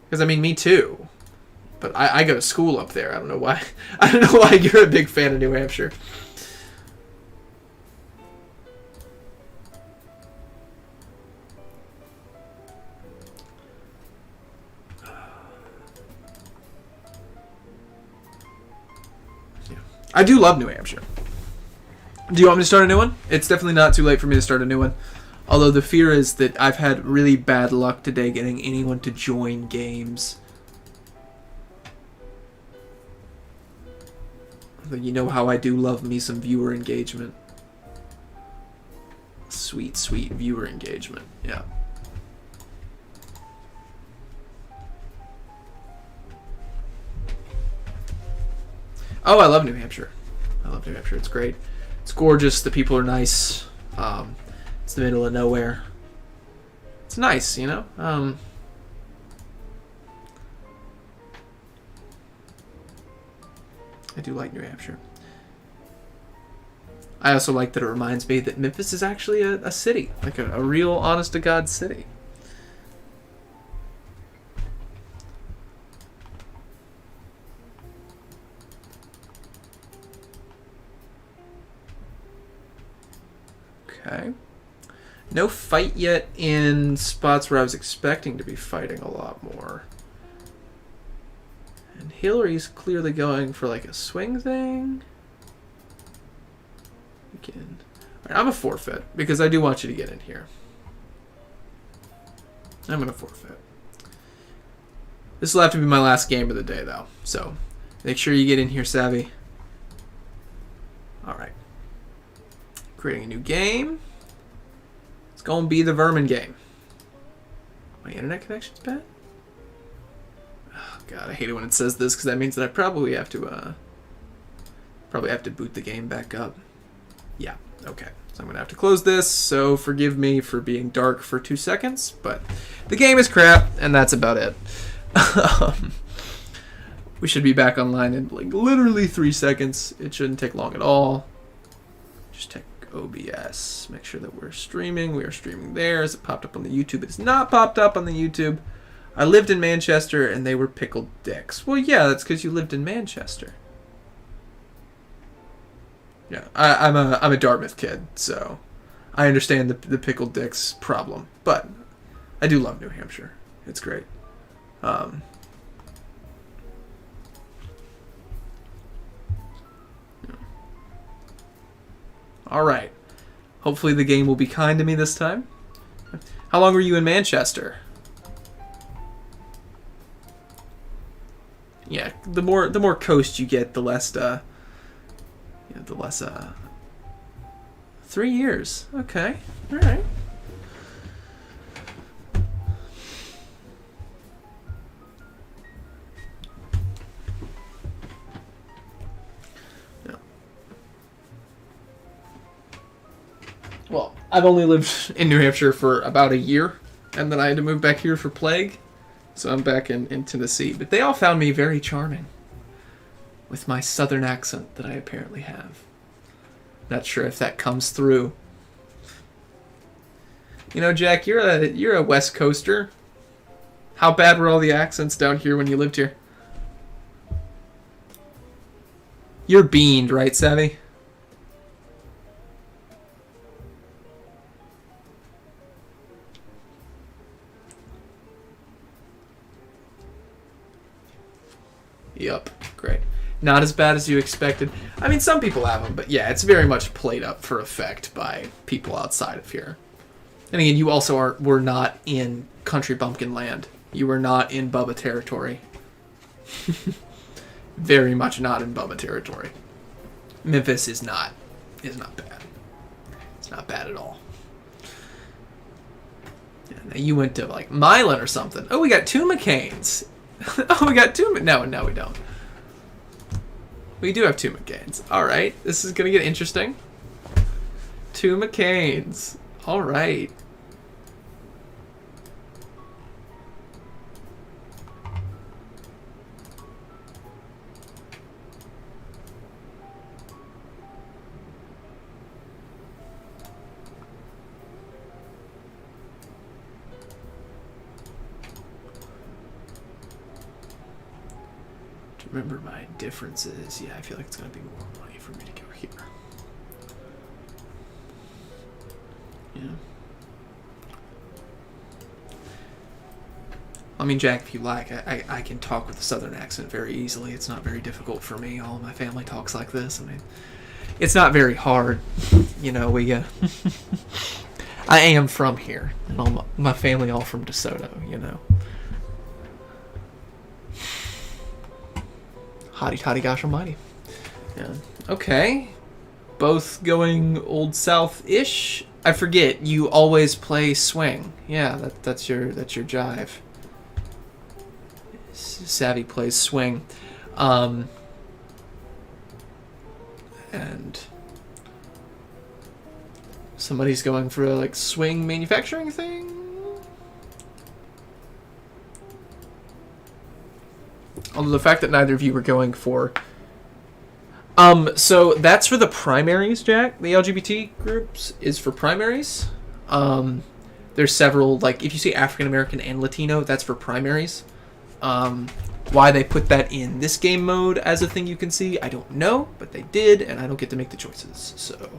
Because I mean, me too. But I go to school up there. I don't know why. I don't know why you're a big fan of New Hampshire. I do love New Hampshire. Do you want me to start a new one? It's definitely not too late for me to start a new one. Although the fear is that I've had really bad luck today getting anyone to join games. But you know how I do love me some viewer engagement. Sweet, sweet viewer engagement. Yeah. Oh, I love New Hampshire. I love New Hampshire. It's great. It's gorgeous. The people are nice. It's the middle of nowhere. It's nice, you know? I do like New Hampshire. I also like that it reminds me that Memphis is actually a city. Like a real, honest-to-God city. Okay. No fight yet in spots where I was expecting to be fighting a lot more. And Hillary's clearly going for like a swing thing. Again. Alright, I'm a forfeit because I do want you to get in here. I'm going to forfeit. This will have to be my last game of the day though. So make sure you get in here, Savvy. Alright. Creating a new game. It's going to be the Vermin game. My internet connection's bad? Oh, God, I hate it when it says this because that means that I probably have to boot the game back up. Yeah, okay. So I'm going to have to close this, so forgive me for being dark for 2 seconds, but the game is crap, and that's about it. We should be back online in like literally 3 seconds. It shouldn't take long at all. Just take OBS. Make sure that we're streaming. We are streaming there. As it popped up on the YouTube? It is not popped up on the YouTube. I lived in Manchester and they were pickled dicks. Well, yeah, that's because you lived in Manchester. Yeah, I'm a Dartmouth kid, so I understand the pickled dicks problem. But I do love New Hampshire. It's great. All right. Hopefully the game will be kind to me this time. How long were you in Manchester? Yeah, the more coast you get, the less 3 years. Okay. All right. Well, I've only lived in New Hampshire for about a year, and then I had to move back here for plague, so I'm back in Tennessee. But they all found me very charming, with my southern accent that I apparently have. Not sure if that comes through. You know, Jack, you're a West Coaster. How bad were all the accents down here when you lived here? You're beaned, right, Savvy? Yup, great. Not as bad as you expected. I mean, some people have them, but yeah, it's very much played up for effect by people outside of here. And again, you also were not in Country Bumpkin Land. You were not in Bubba territory. Very much not in Bubba territory. Memphis is not bad. It's not bad at all. Yeah, now you went to like Milan or something. Oh, we got 2 McCains. Oh, we got 2. No, we don't. We do have 2 McCains. All right, this is gonna get interesting. 2 McCains. All right. To remember my differences. Yeah, I feel like it's going to be more money for me to go here. Yeah. I mean, Jack, if you like, I can talk with a southern accent very easily. It's not very difficult for me. All my family talks like this. I mean, it's not very hard. You know, I am from here, and all my family all from DeSoto, you know. Hotty toddy gosh almighty. Yeah. Okay. Both going Old South-ish. I forget, you always play swing. Yeah, that's your jive. Savvy plays swing. And somebody's going for a like swing manufacturing thing. Although the fact that neither of you were going for so that's for the primaries, Jack. The LGBT groups is for primaries. There's several, like if you say African American and Latino, that's for primaries. Why they put that in this game mode as a thing you can see, I don't know, but they did, and I don't get to make the choices, so.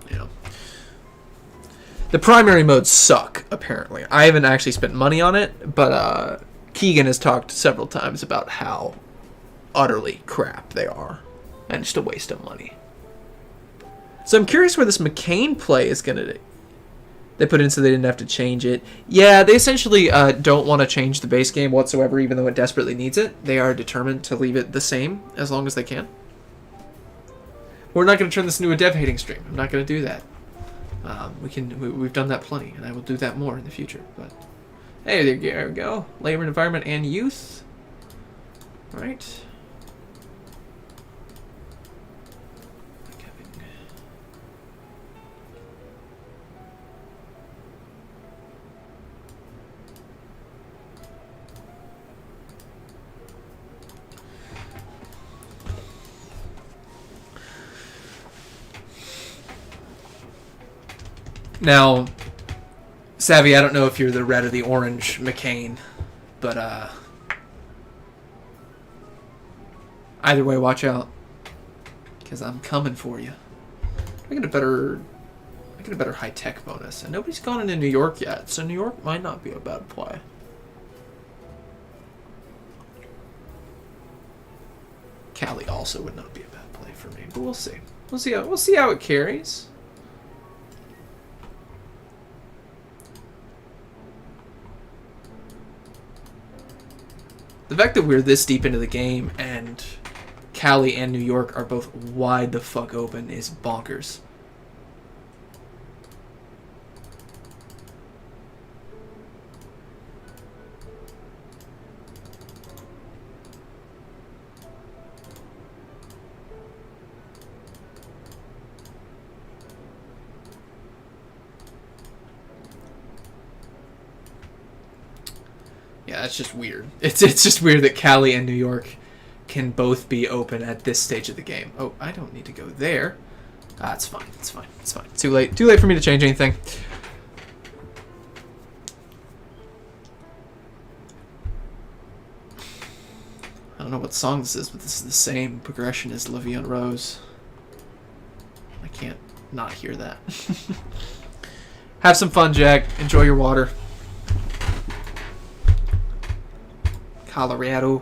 You know. The primary modes suck, apparently. I haven't actually spent money on it, but, Keegan has talked several times about how utterly crap they are. And just a waste of money. So I'm curious where this McCain play is going to... They put in so they didn't have to change it. Yeah, they essentially don't want to change the base game whatsoever, even though it desperately needs it. They are determined to leave it the same as long as they can. We're not going to turn this into a dev-hating stream. I'm not going to do that. We've done that plenty, and I will do that more in the future, but... Hey, there we go. Labor and environment and youth. Right. Now, Savvy, I don't know if you're the red or the orange McCain, but either way, watch out, because I'm coming for you. I get a better high-tech bonus, and nobody's gone into New York yet, so New York might not be a bad play. Cali also would not be a bad play for me, but we'll see. We'll see how it carries. The fact that we're this deep into the game and Cali and New York are both wide the fuck open is bonkers. Yeah, that's just weird. It's just weird that Cali and New York can both be open at this stage of the game. Oh, I don't need to go there. It's fine. It's fine. It's fine. Too late. Too late for me to change anything. I don't know what song this is, but this is the same progression as La Vie en Rose. I can't not hear that. Have some fun, Jack. Enjoy your water. Colorado.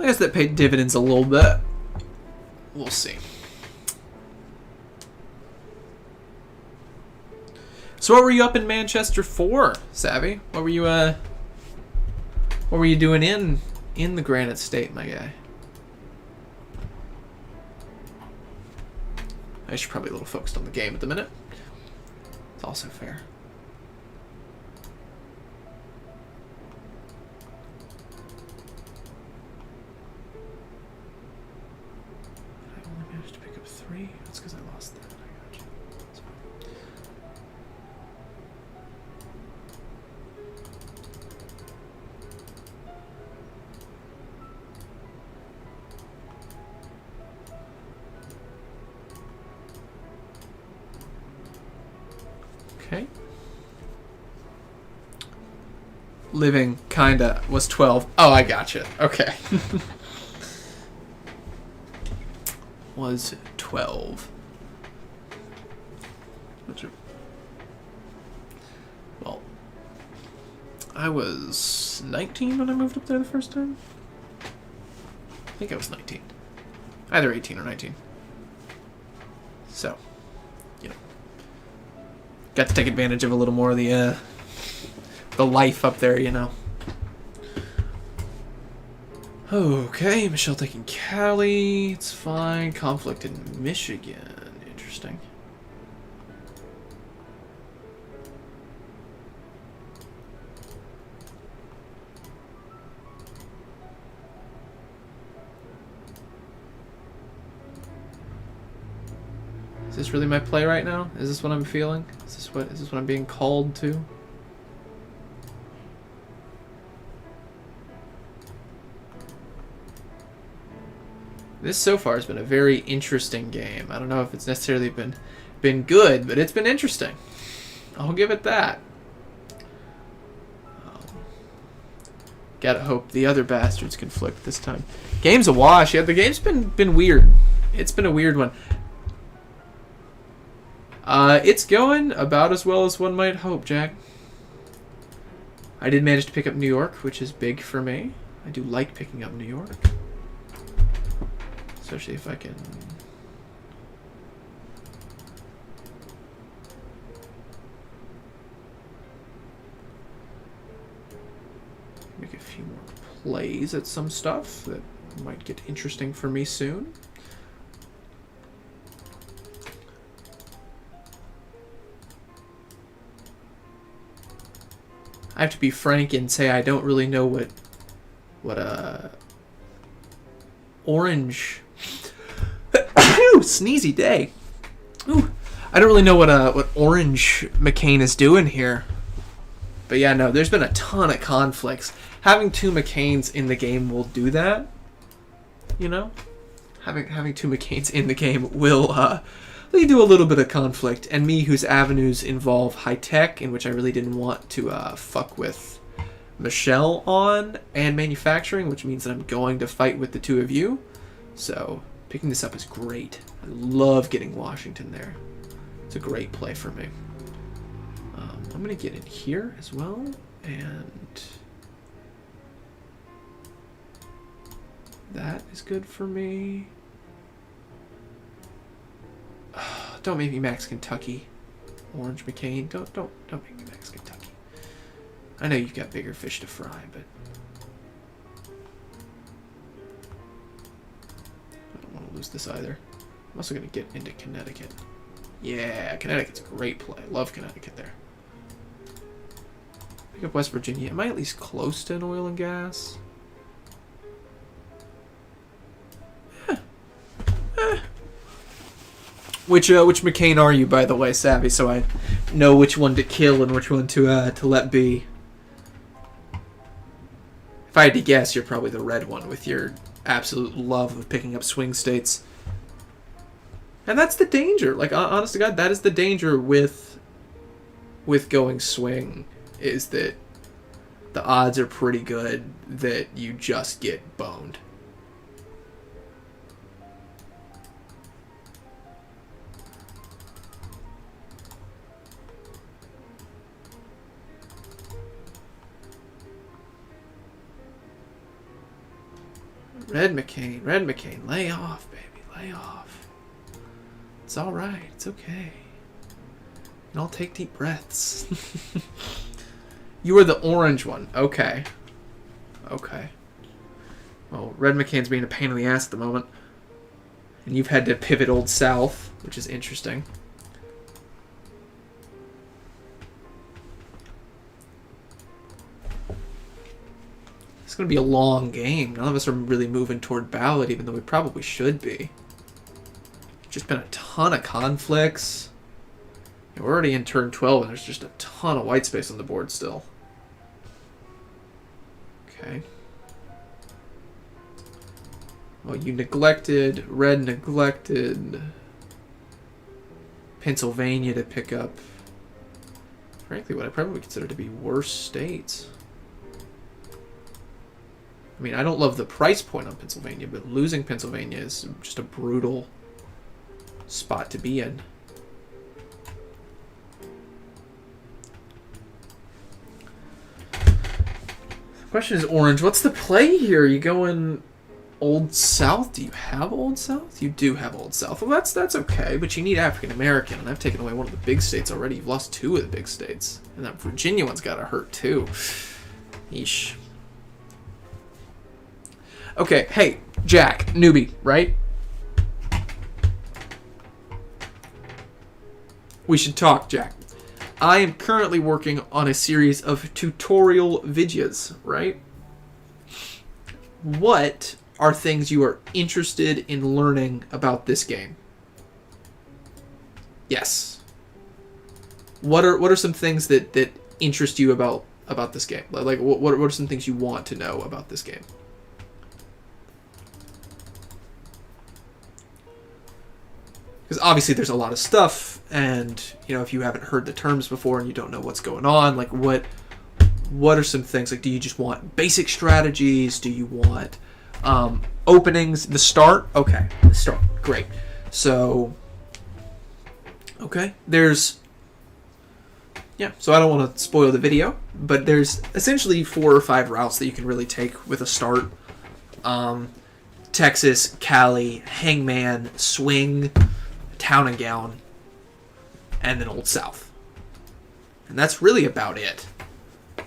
I guess that paid dividends a little bit. We'll see. So what were you up in Manchester for, Savvy? What were you doing in the Granite State, my guy? I should probably a little focused on the game at the minute. It's also fair. Maybe that's because I lost that. I got you. Okay. Living kinda was 12. Oh, I gotcha. Okay. Was 12. Well, I was 19 when I moved up there the first time. I think I was 19. Either 18 or 19. So, you know, got to take advantage of a little more of the life up there, you know. Okay, Michelle taking Cali. It's fine. Conflict in Michigan. Interesting. Is this really my play right now? Is this what I'm feeling? Is this what I'm being called to? This so far has been a very interesting game. I don't know if it's necessarily been good, but it's been interesting. I'll give it that. Gotta hope the other bastards can flip this time. Game's a wash. Yeah, the game's been weird. It's been a weird one. It's going about as well as one might hope, Jack. I did manage to pick up New York, which is big for me. I do like picking up New York. Especially if I can... make a few more plays at some stuff that might get interesting for me soon. I have to be frank and say I don't really know what orange sneezy day. Ooh. I don't really know what Orange McCain is doing here. But yeah, no, there's been a ton of conflicts. Having two McCains in the game will do that. You know? Having two McCains in the game will lead to a little bit of conflict. And me, whose avenues involve high tech, in which I really didn't want to fuck with Michelle on, and manufacturing, which means that I'm going to fight with the two of you. So picking this up is great. I love getting Washington there. It's a great play for me. I'm going to get in here as well, and that is good for me. Don't make me Max Kentucky, Orange McCain. Don't make me Max Kentucky. I know you've got bigger fish to fry, but I don't want to lose this either. I'm also going to get into Connecticut. Yeah, Connecticut's a great play. Love Connecticut there. Pick up West Virginia. Am I at least close to an oil and gas? Which McCain are you, by the way, Savvy? So I know which one to kill and which one to let be. If I had to guess, you're probably the red one with your absolute love of picking up swing states. And that's the danger. Like, honest to God, that is the danger with going swing, is that the odds are pretty good that you just get boned. Red McCain, lay off, baby, lay off. It's all right, it's okay. You can all take deep breaths. You are the orange one, okay. Okay. Well, Red McCain's being a pain in the ass at the moment. And you've had to pivot Old South, which is interesting. It's going to be a long game. None of us are really moving toward ballot, even though we probably should be. just been a ton of conflicts. We're already in turn 12, and there's just a ton of white space on the board still. Okay. Well, you neglected, red neglected Pennsylvania to pick up, frankly, what I probably consider to be worse states. I mean, I don't love the price point on Pennsylvania, but losing Pennsylvania is just a brutal spot to be in. The question is, Orange, what's the play here? Are you going Old South? Do you have Old South? You do have Old South. Well, that's okay, but you need African American, and I've taken away one of the big states already. You've lost 2 of the big states, and that Virginia one's got to hurt too. Yeesh. Okay, hey, Jack, newbie, right? We should talk, Jack. I am currently working on a series of tutorial videos, right? What are things you are interested in learning about this game? Yes. What are some things that interest you about this game? Like what are some things you want to know about this game? Because obviously there's a lot of stuff, and you know, if you haven't heard the terms before and you don't know what's going on, like what are some things? Like, do you just want basic strategies? Do you want openings? The start? Okay, the start. Great. So, okay, so I don't want to spoil the video, but there's essentially 4 or 5 routes that you can really take with a start. Texas, Cali, Hangman, Swing, Town and Gown, and then Old South. And that's really about it.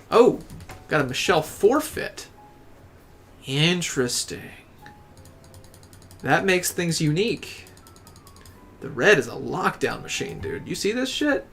Oh, got a Michelle forfeit. Interesting. That makes things unique. The red is a lockdown machine, dude. You see this shit?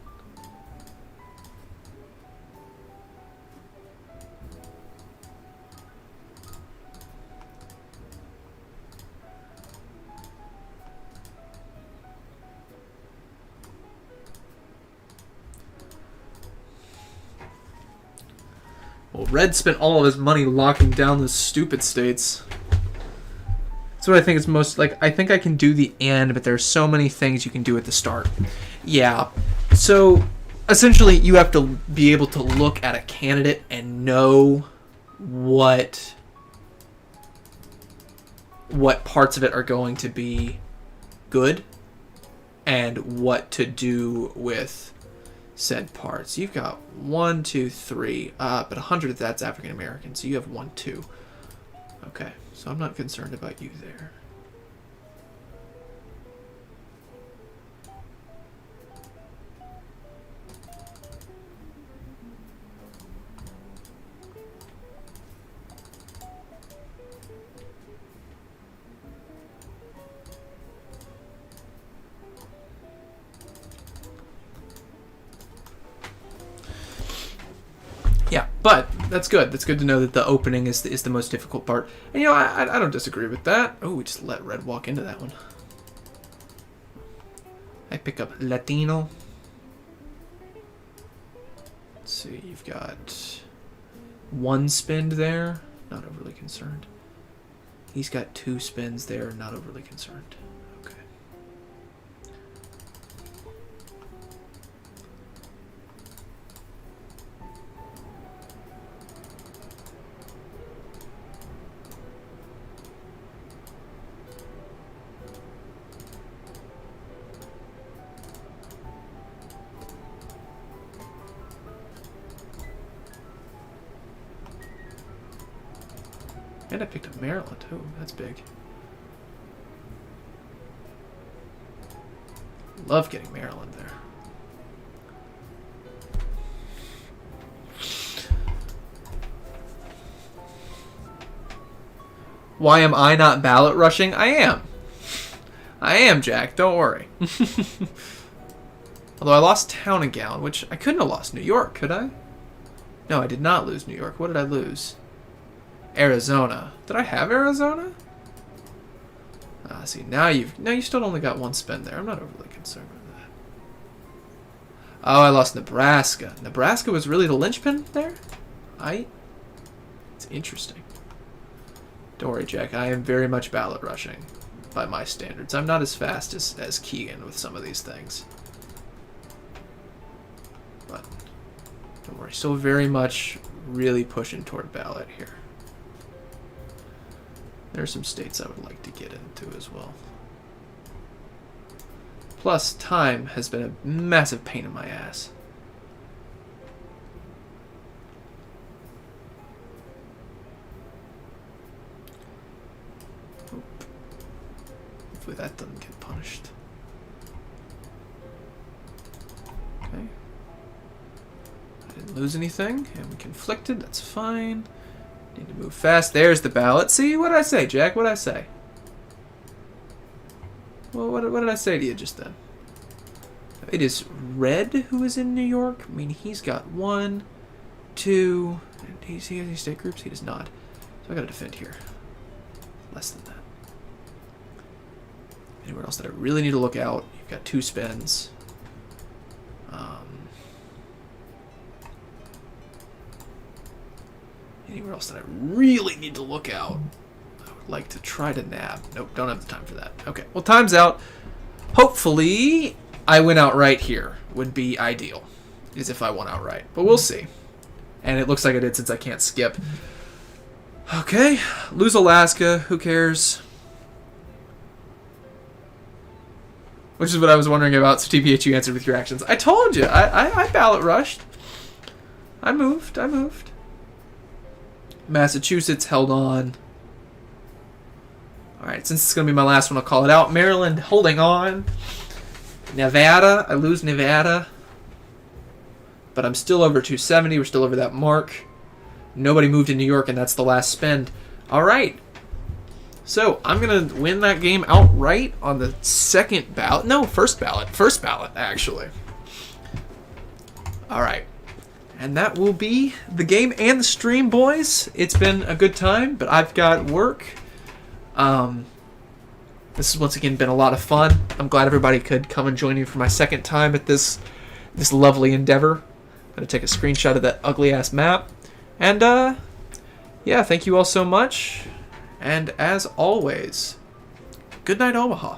Well, red spent all of his money locking down the stupid states. That's what I think is most, like, I think I can do the end, but there's so many things you can do at the start. Yeah. So, essentially, you have to be able to look at a candidate and know what parts of it are going to be good and what to do with said parts. You've got 1, 2, 3, but 100 of that's African American, so you have 1, 2. Okay, so I'm not concerned about you there. Yeah, but that's good. That's good to know that the opening is the most difficult part. And, you know, I don't disagree with that. Oh, we just let red walk into that one. I pick up Latino. Let's see, you've got 1 spin there. Not overly concerned. He's got 2 spins there. Not overly concerned. Okay. And I picked up Maryland, too. That's big. Love getting Maryland there. Why am I not ballot rushing? I am. I am, Jack. Don't worry. Although I lost Town and Gown, which I couldn't have lost New York, could I? No, I did not lose New York. What did I lose? Arizona. Did I have Arizona? See, now you still only got one spend there. I'm not overly concerned with that. Oh, I lost Nebraska. Nebraska was really the linchpin there? It's interesting. Don't worry, Jack. I am very much ballot rushing by my standards. I'm not as fast as Keegan with some of these things. But don't worry. Still very much really pushing toward ballot here. There are some states I would like to get into as well. Plus, time has been a massive pain in my ass. Hopefully that doesn't get punished. Okay. I didn't lose anything, and we conflicted, that's fine. Need to move fast. There's the ballot. See, what did I say, Jack? What did I say? Well, what did I say to you just then? It is Red who is in New York. I mean, he's got 1, 2... Does he have any state groups? He does not. So I gotta defend here. Less than that. Anywhere else that I really need to look out? You've got 2 spends. Anywhere else that I really need to look out? I would like to try to nab. Nope, don't have the time for that. Okay, well, time's out. Hopefully, I win outright here. Would be ideal, is if I won outright. But we'll see. And it looks like I did since I can't skip. Okay, lose Alaska. Who cares? Which is what I was wondering about. So TPH, you answered with your actions. I told you. I ballot rushed. I moved. Massachusetts held on. Alright, since it's going to be my last one, I'll call it out. Maryland holding on. Nevada, I lose Nevada. But I'm still over 270. We're still over that mark. Nobody moved in New York, and that's the last spend. Alright. So, I'm going to win that game outright on the second ballot. No, first ballot. First ballot, actually. Alright. And that will be the game and the stream, boys. It's been a good time, but I've got work. This has once again been a lot of fun. I'm glad everybody could come and join me for my second time at this lovely endeavor. I'm going to take a screenshot of that ugly-ass map. And, yeah, thank you all so much. And as always, good night, Omaha.